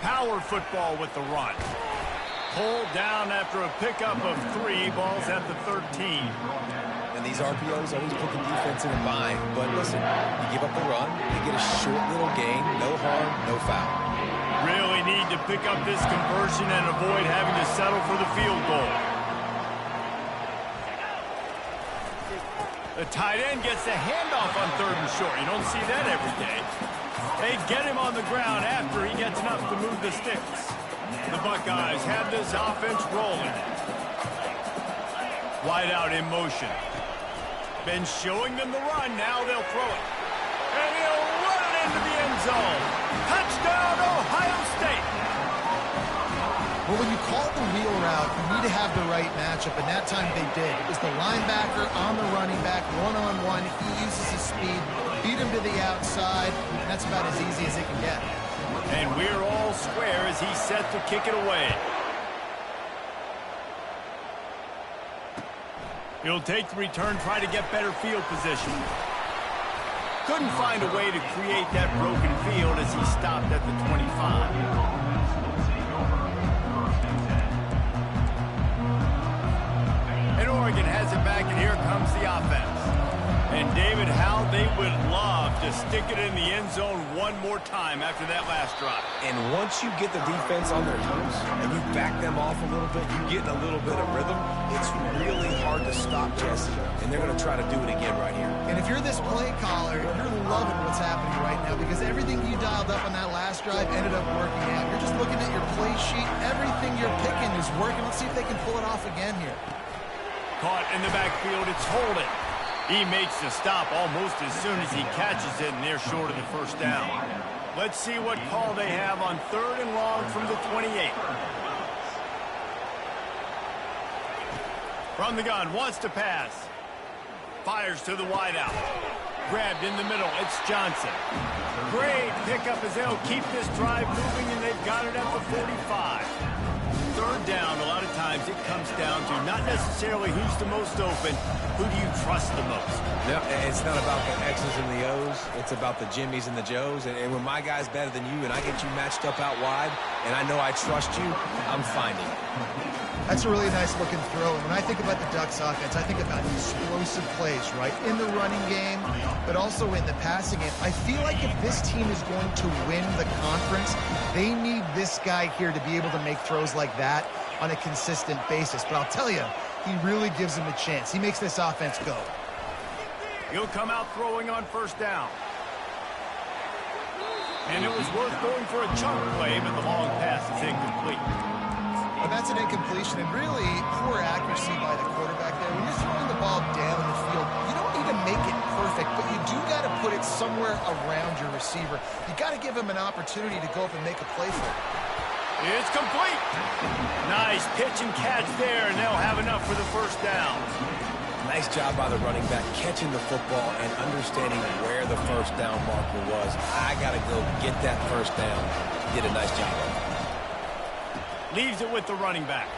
Power football with the run. Pulled down after a pickup of 3. Ball's at the 13. And these RPOs always put the defense in a bind. But listen, you give up the run, you get a short little gain, no harm, no foul. Really need to pick up this conversion and avoid having to settle for the field goal. The tight end gets the handoff on 3rd and short. You don't see that every day. They get him on the ground after he gets enough to move the sticks. The Buckeyes have this offense rolling. Wide out in motion. Been showing them the run. Now they'll throw it. And he'll run it into the end zone. Touchdown, Ohio State. Well, when you call the wheel route, you need to have the right matchup, and that time they did. It was the linebacker on the running back, one-on-one. He uses his speed, beat him to the outside, and that's about as easy as it can get. And we're all square as he's set to kick it away. He'll take the return, try to get better field position. Couldn't find a way to create that broken field as he stopped at the 25. And Oregon has it back, and here comes the offense. And David, how they would love to stick it in the end zone one more time after that last drive. And once you get the defense on their toes and you back them off a little bit, you get in a little bit of rhythm, it's really hard to stop Jesse. And they're going to try to do it again right here. And if you're this play caller, you're loving what's happening right now because everything you dialed up on that last drive ended up working out. You're just looking at your play sheet. Everything you're picking is working. Let's see if they can pull it off again here. Caught in the backfield, it's Holden. He makes the stop almost as soon as he catches it, and they're short of the 1st down. Let's see what call they have on 3rd and long from the 28. From the gun, wants to pass. Fires to the wideout. Grabbed in the middle, it's Johnson. Great pickup as they'll keep this drive moving, and they've got it at the 45. 3rd down, a lot of times it comes down to not necessarily who's the most open, who do you trust the most? No, it's not about the X's and the O's. It's about the Jimmies and the Joes. And when my guy's better than you and I get you matched up out wide and I know I trust you, I'm finding it. That's a really nice looking throw. And when I think about the Ducks offense, I think about explosive plays, right? In the running game, but also in the passing game. I feel like if this team is going to win the conference, they need this guy here to be able to make throws like that on a consistent basis. But I'll tell you, he really gives them a chance. He makes this offense go. He'll come out throwing on 1st down. And it was worth going for a chunk play, but the long pass is incomplete. And that's an incompletion, and really poor accuracy by the quarterback there. When you're throwing the ball down the field, you don't need to make it perfect, but you do got to put it somewhere around your receiver. You got to give him an opportunity to go up and make a play for it. It's complete. Nice pitch and catch there, and they'll have enough for the 1st down. Nice job by the running back catching the football and understanding where the 1st down marker was. I got to go get that 1st down. Did a nice job of it. Leaves it with the running back.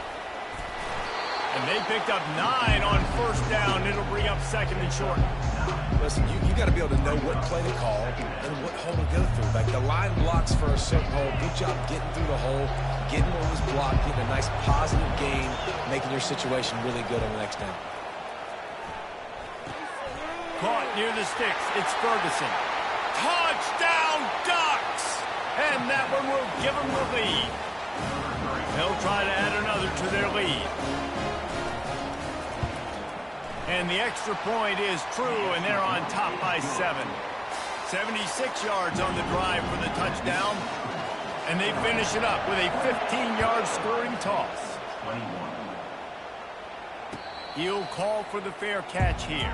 And they picked up 9 on 1st down. It'll bring up 2nd and short. Listen, you got to be able to know what play to call and what hole to go through. Like the line blocks for a certain hole. Good job getting through the hole, getting what was blocked, getting a nice positive gain, making your situation really good on the next down. Caught near the sticks. It's Ferguson. Touchdown Ducks! And that one will give them the lead. They'll try to add another to their lead. And the extra point is true, and they're on top by 7. 76 yards on the drive for the touchdown. And they finish it up with a 15-yard scoring toss. 21. He'll call for the fair catch here.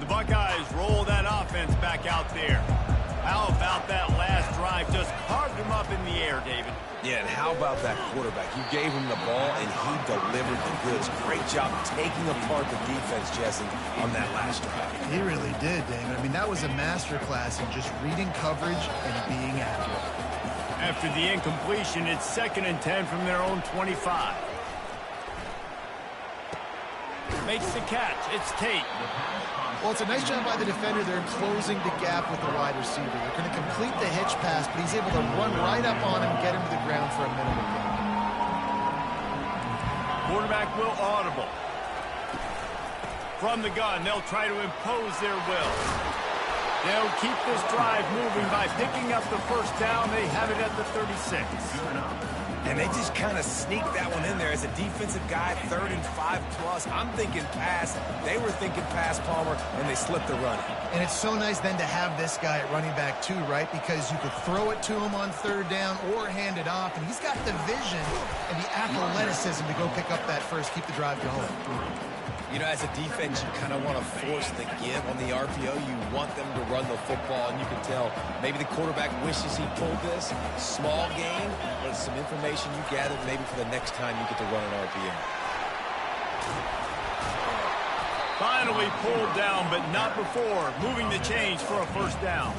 The Buckeyes roll that offense back out there. How about that last drive? Just carved him up in the air, David. Yeah, and how about that quarterback? You gave him the ball, and he delivered the goods. Great job taking apart the defense, Jesse, on that last drive. He really did, David. I mean, that was a masterclass in just reading coverage and being accurate. After the incompletion, it's 2nd and 10 from their own 25. Makes the catch. It's Tate. Well, it's a nice job by the defender. They're closing the gap with the wide receiver. They're going to complete the hitch pass, but he's able to run right up on him, get him to the ground for a minimal gain. Quarterback will audible. From the gun, they'll try to impose their will. They'll keep this drive moving by picking up the first down. They have it at the 36. And they just kind of sneak that one in there as a defensive guy, 3rd and 5+. I'm thinking pass. They were thinking pass, Palmer, and they slipped the run. And it's so nice then to have this guy at running back too, right? Because you could throw it to him on 3rd down or hand it off, and he's got the vision and the athleticism to go pick up that first, keep the drive going. You know, as a defense, you kind of want to force the give on the RPO. You want them to run the football, and you can tell maybe the quarterback wishes he pulled this. Small gain, but some information you gathered maybe for the next time you get to run an RPO. Finally pulled down, but not before. Moving the chains for a first down.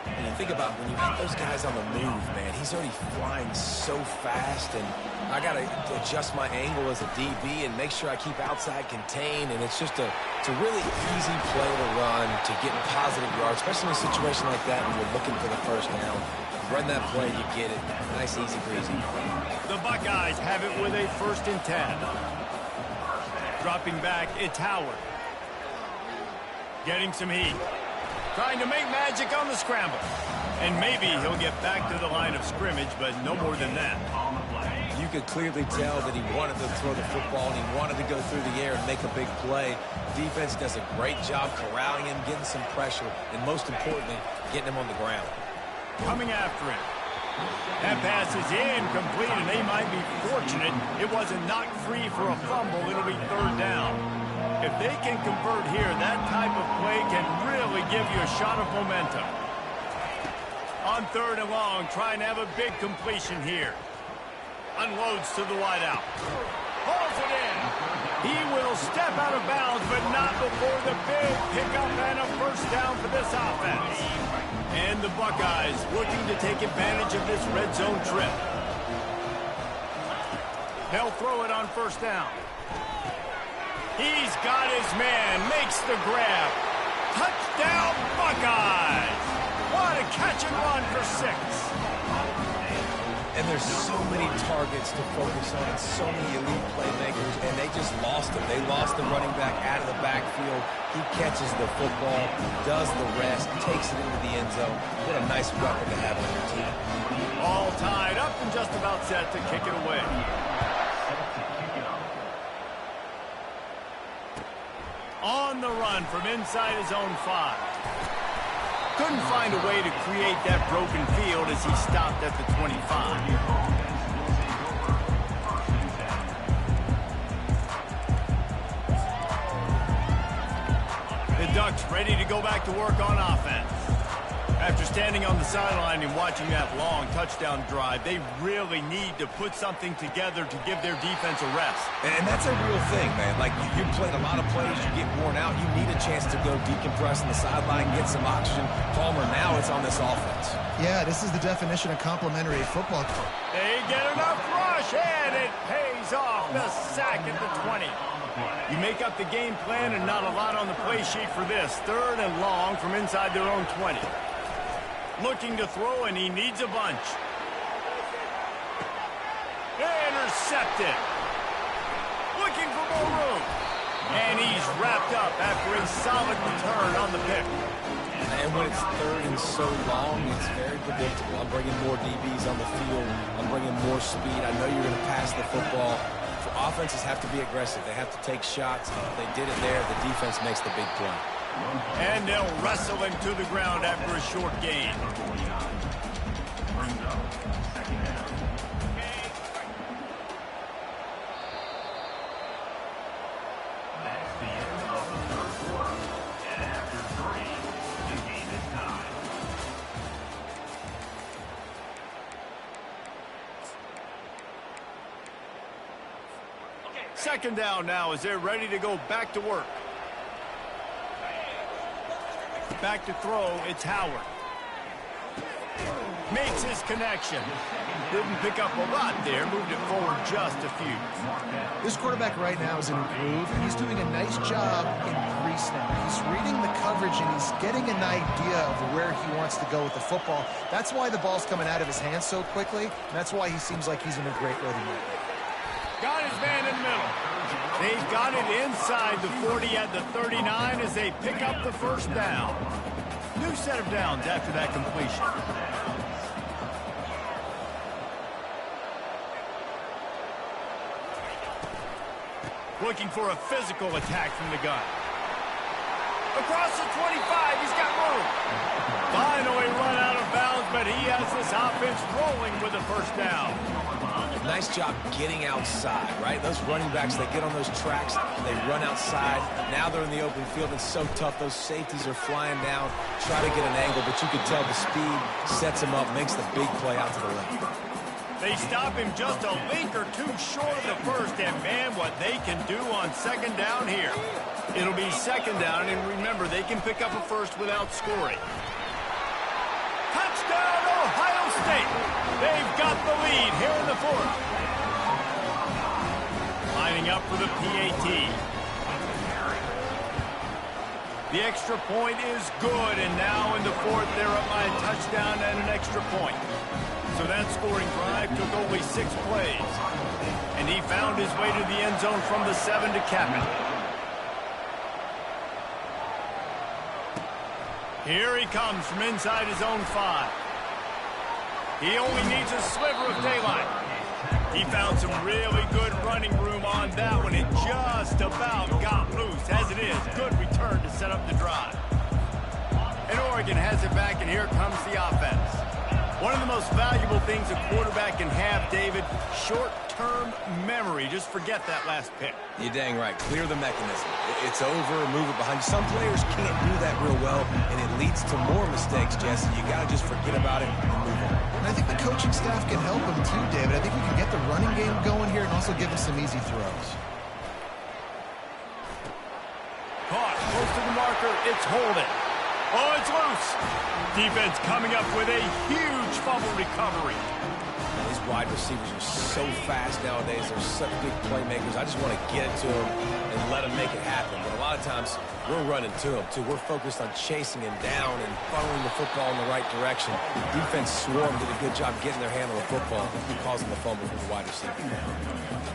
And you think about when you get those guys on the move, man, he's already flying so fast, and I got to adjust my angle as a DB and make sure I keep outside contained, and it's a really easy play to run to get positive yards, especially in a situation like that when you're looking for the first down. Run that play, you get it. Nice, easy breezy. The Buckeyes have it with a 1st and 10. Dropping back, it's Howard. Getting some heat. Trying to make magic on the scramble. And maybe he'll get back to the line of scrimmage, but no more than that. You could clearly tell that he wanted to throw the football and he wanted to go through the air and make a big play. Defense does a great job corralling him, getting some pressure, and most importantly, getting him on the ground. Coming after him. That pass is incomplete, and they might be fortunate it wasn't knocked free for a fumble. It'll be 3rd down. If they can convert here, that type of play can really give you a shot of momentum. On 3rd and long, trying to have a big completion here. Unloads to the wideout. Hauls it in. He will step out of bounds, but not before the big pickup and a first down for this offense. And the Buckeyes looking to take advantage of this red zone trip. They'll throw it on 1st down. He's got his man, makes the grab. Touchdown, Buckeyes! What a catch and run for 6. And there's so many targets to focus on and so many elite playmakers, and they just lost him. They lost the running back out of the backfield. He catches the football, does the rest, takes it into the end zone. What a nice weapon to have on your team. All tied up and just about set to kick it away. On the run from inside his own 5. Couldn't find a way to create that broken field as he stopped at the 25. The Ducks ready to go back to work on offense. After standing on the sideline and watching that long touchdown drive, they really need to put something together to give their defense a rest. And that's a real thing, man. Like, you played a lot of plays, you get worn out, you need a chance to go decompress on the sideline, get some oxygen. Palmer, now it's on this offense. Yeah, this is the definition of complimentary football. They get enough rush, and it pays off. The sack at the 20. You make up the game plan and not a lot on the play sheet for this. 3rd and long from inside their own 20. Looking to throw, and he needs a bunch. Intercepted. Looking for more room. And he's wrapped up after a solid return on the pick. And when it's third and so long, it's very predictable. I'm bringing more DBs on the field. I'm bringing more speed. I know you're going to pass the football. Offenses have to be aggressive. They have to take shots. They did it there. The defense makes the big play. And they'll wrestle him to the ground after a short gain. That's the end of the third quarter. And after 3, the game is tied. Second down now as they're ready to go back to work. Back to throw, it's Howard. Makes his connection. Didn't pick up a lot there, moved it forward just a few. This quarterback right now is in a groove, and he's doing a nice job in pre-snap. He's reading the coverage, and he's getting an idea of where he wants to go with the football. That's why the ball's coming out of his hands so quickly, and that's why he seems like he's in a great rhythm right now. Got his man in the middle. They've got it inside the 40 at the 39 as they pick up the first down. New set of downs after that completion. Looking for a physical attack from the gun. Across the 25, he's got room. Finally run out of bounds, but he has this offense rolling with a first down. Nice job getting outside, right? Those running backs, they get on those tracks, they run outside. Now they're in the open field. It's so tough. Those safeties are flying down, try to get an angle, but you can tell the speed sets him up, makes the big play out to the left. They stop him just a link or two short of the first, and man, what they can do on second down here. It'll be second down, and remember, they can pick up a first without scoring. Touchdown, Ohio State! They've got the lead here in the fourth. Lining up for the PAT. The extra point is good, and now in the fourth, they're up by a touchdown and an extra point. So that scoring drive took only 6 plays. And he found his way to the end zone from the 7 to cap it. Here he comes from inside his own 5. He only needs a sliver of daylight. He found some really good running room on that one. It just about got loose. As it is, good return to set up the drive. And Oregon has it back, and here comes the offense. One of the most valuable things a quarterback can have, David, short-term memory. Just forget that last pick. You're dang right. Clear the mechanism. It's over, move it behind you. Some players can't do that real well, and it leads to more mistakes, Jesse. You got to just forget about it and move on. And I think the coaching staff can help him too, David. I think we can get the running game going here and also give him some easy throws. Caught close to the marker. It's holding. Oh, it's loose. Defense coming up with a huge fumble recovery. These wide receivers are so fast nowadays. They're such big playmakers. I just want to get it to them and let them make it happen. But a lot of times, we're running to them, too. We're focused on chasing him down and funneling the football in the right direction. The defense swarmed, did a good job getting their hand on the football and causing the fumble from the wide receiver.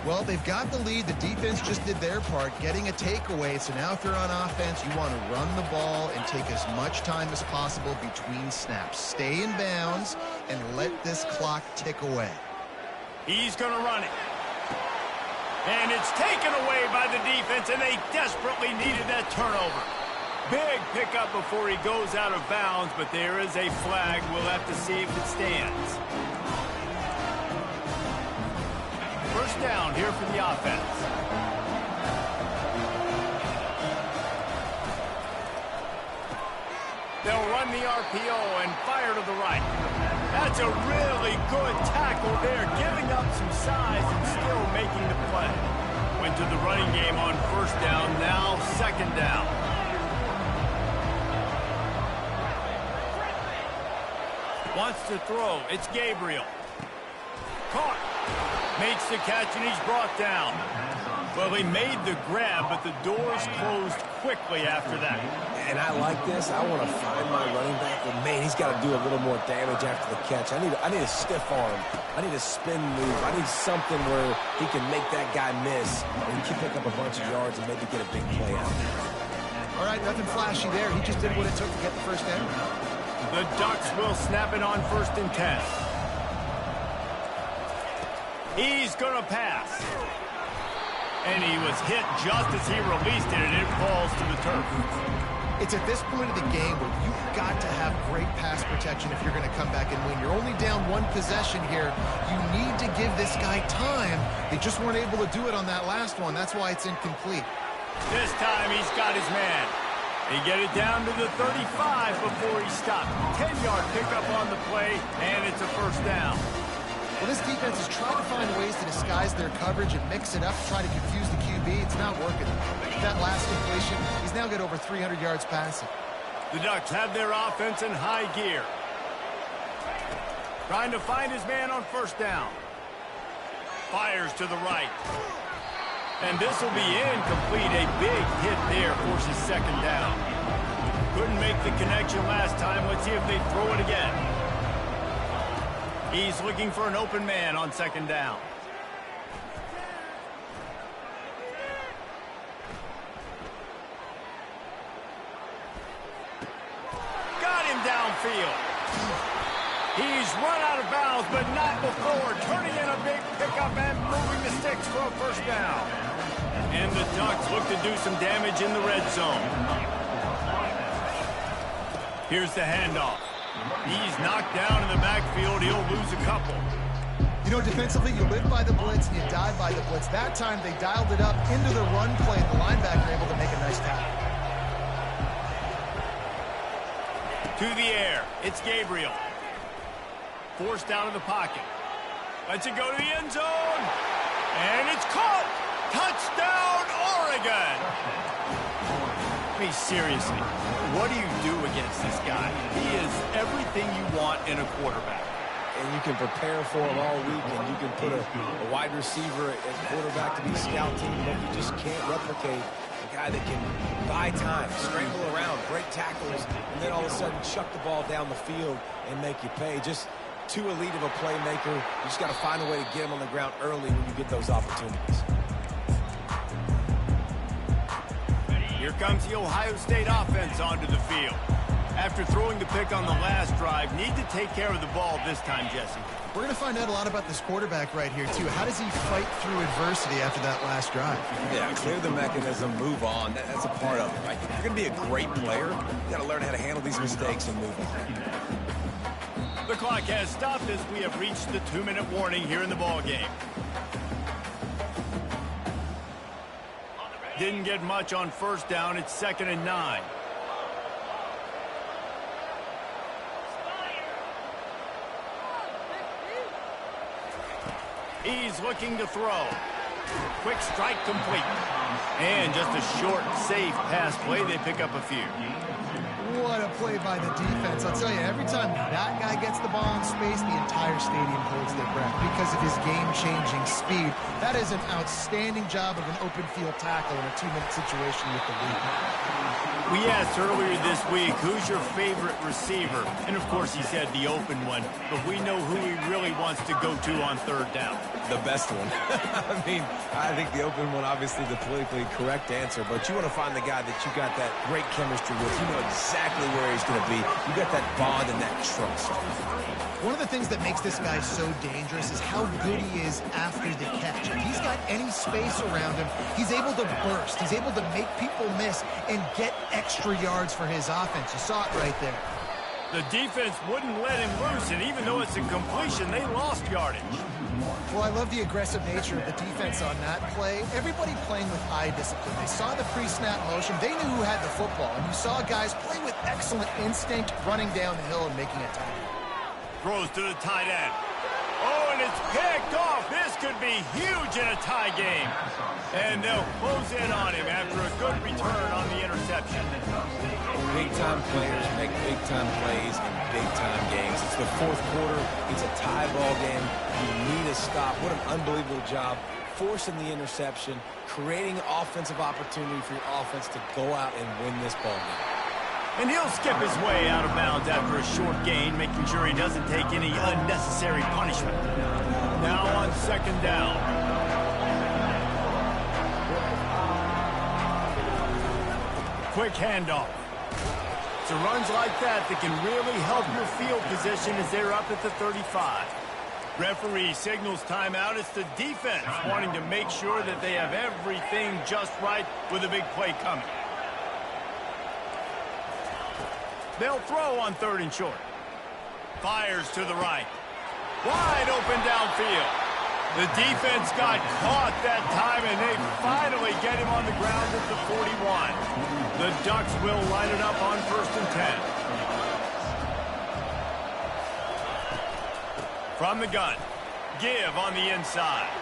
Well, they've got the lead. The defense just did their part, getting a takeaway. So now if you're on offense, you want to run the ball and take as much time as possible between snaps. Stay in bounds and let this clock tick away. He's going to run it. And it's taken away by the defense, and they desperately needed that turnover. Big pickup before he goes out of bounds, but there is a flag. We'll have to see if it stands. First down here for the offense. They'll run the RPO and fire to the right. That's a really good tackle there, giving up some size and still making the play. Went to the running game on first down, now second down. Wants to throw, it's Gabriel. Caught. Makes the catch, and he's brought down. Well, he made the grab, but the doors closed quickly after that. And I like this. I want to find my running back, but man, he's got to do a little more damage after the catch. I need a stiff arm. I need a spin move. I need something where he can make that guy miss and he can pick up a bunch of yards and maybe get a big play out there. All right, nothing flashy there. He just did what it took to get the first down. The Ducks will snap it on 1st and 10. He's going to pass. And he was hit just as he released it, and it falls to the turf. It's at this point of the game where you've got to have great pass protection if you're going to come back and win. You're only down one possession here. You need to give this guy time. They just weren't able to do it on that last one. That's why it's incomplete. This time he's got his man. They get it down to the 35 before he stopped. 10-yard pickup on the play, and it's a first down. Well, this defense is trying to find ways to disguise their coverage and mix it up to try to confuse the QB. It's not working. That last completion, he's now got over 300 yards passing. The Ducks have their offense in high gear. Trying to find his man on first down. Fires to the right. And this will be incomplete. A big hit there forces second down. Couldn't make the connection last time. Let's see if they throw it again. He's looking for an open man on second down. Got him downfield. He's run out of bounds, but not before. Turning in a big pickup and moving the sticks for a first down. And the Ducks look to do some damage in the red zone. Here's the handoff. He's knocked down in the backfield. He'll lose a couple. You know, defensively, you live by the blitz and you die by the blitz. That time, they dialed it up into the run play, and the linebacker able to make a nice tackle. To the air. It's Gabriel. Forced out of the pocket. Lets it go to the end zone. And it's caught. Touchdown, Oregon. I mean, seriously, what do you do against this guy? He is everything you want in a quarterback. And you can prepare for him all week, and you can put a wide receiver at quarterback to be scout team, but you just can't replicate a guy that can buy time, scramble around, break tackles, and then all of a sudden chuck the ball down the field and make you pay. Just too elite of a playmaker. You just got to find a way to get him on the ground early when you get those opportunities. Here comes the Ohio State offense onto the field. After throwing the pick on the last drive, need to take care of the ball this time, Jesse. We're going to find out a lot about this quarterback right here, too. How does he fight through adversity after that last drive? Yeah, clear the mechanism, move on. That's a part of it, right? If you're going to be a great player, you got to learn how to handle these mistakes and move on. The clock has stopped as we have reached the 2-minute warning here in the ballgame. Didn't get much on first down. It's 2nd and 9. He's looking to throw. Quick strike complete. And just a short, safe pass play. They pick up a few. What a play by the defense. I'll tell you, every time that guy gets the ball in space, the entire stadium holds their breath because of his game-changing speed. That is an outstanding job of an open field tackle in a 2-minute situation with the lead. We asked earlier this week, who's your favorite receiver? And, of course, he said the open one. But we know who he really wants to go to on third down. The best one. I mean, I think the open one, obviously the politically correct answer. But you want to find the guy that you got that great chemistry with. You know exactly where he's going to be. You got that bond and that trust. One of the things that makes this guy so dangerous is how good he is after the catch. If he's got any space around him, he's able to burst. He's able to make people miss and get extra yards for his offense. You saw it right there. The defense wouldn't let him loose, and even though it's a completion, they lost yardage. Well, I love the aggressive nature of the defense on that play. Everybody playing with eye discipline. They saw the pre-snap motion. They knew who had the football, and you saw guys play with excellent instinct, running down the hill and making a tackle. Throws to the tight end. Oh, and and it's picked off. This could be huge in a tie game. And they'll close in on him after a good return on the interception. Big-time players make big-time plays in big-time games. It's the fourth quarter. It's a tie ball game. You need a stop. What an unbelievable job forcing the interception, creating offensive opportunity for your offense to go out and win this ball game. And he'll skip his way out of bounds after a short gain, making sure he doesn't take any unnecessary punishment. Now on second down. Quick handoff. It's runs like that can really help your field position as they're up at the 35. Referee signals timeout. It's the defense wanting to make sure that they have everything just right with a big play coming. They'll throw on 3rd and short. Fires to the right. Wide open downfield. The defense got caught that time, and they finally get him on the ground at the 41. The Ducks will line it up on 1st and 10. From the gun, give on the inside.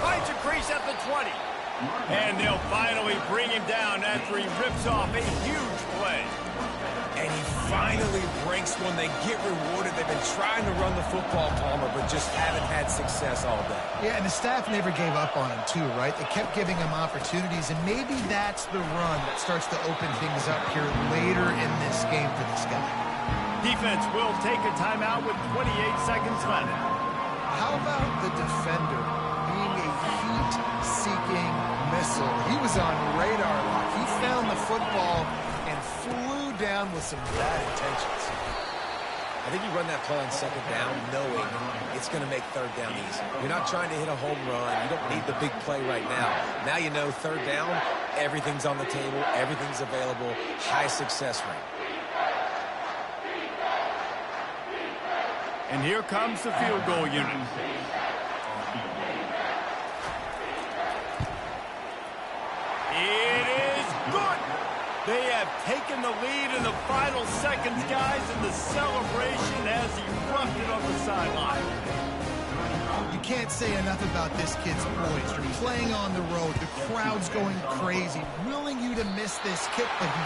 Finds a crease at the 20. And they'll finally bring him down after he rips off a huge play. And he finally breaks one. They get rewarded. They've been trying to run the football, Palmer, but just haven't had success all day. Yeah, and the staff never gave up on him, too, right? They kept giving him opportunities, and maybe that's the run that starts to open things up here later in this game for this guy. Defense will take a timeout with 28 seconds left. How about the defender being a heat-seeking missile? He was on radar lock. He found the football and flew down with some bad intentions. I think you run that play on second down knowing it's going to make third down easy. You're not trying to hit a home run. You don't need the big play right now. Now you know third down, everything's on the table, everything's available, high success rate. And here comes the field goal unit. It is good. They have taken the lead in the final seconds, guys, and the celebration has erupted on the sideline. You can't say enough about this kid's poise. You're playing on the road. The crowd's going crazy, willing you to miss this kick, but he's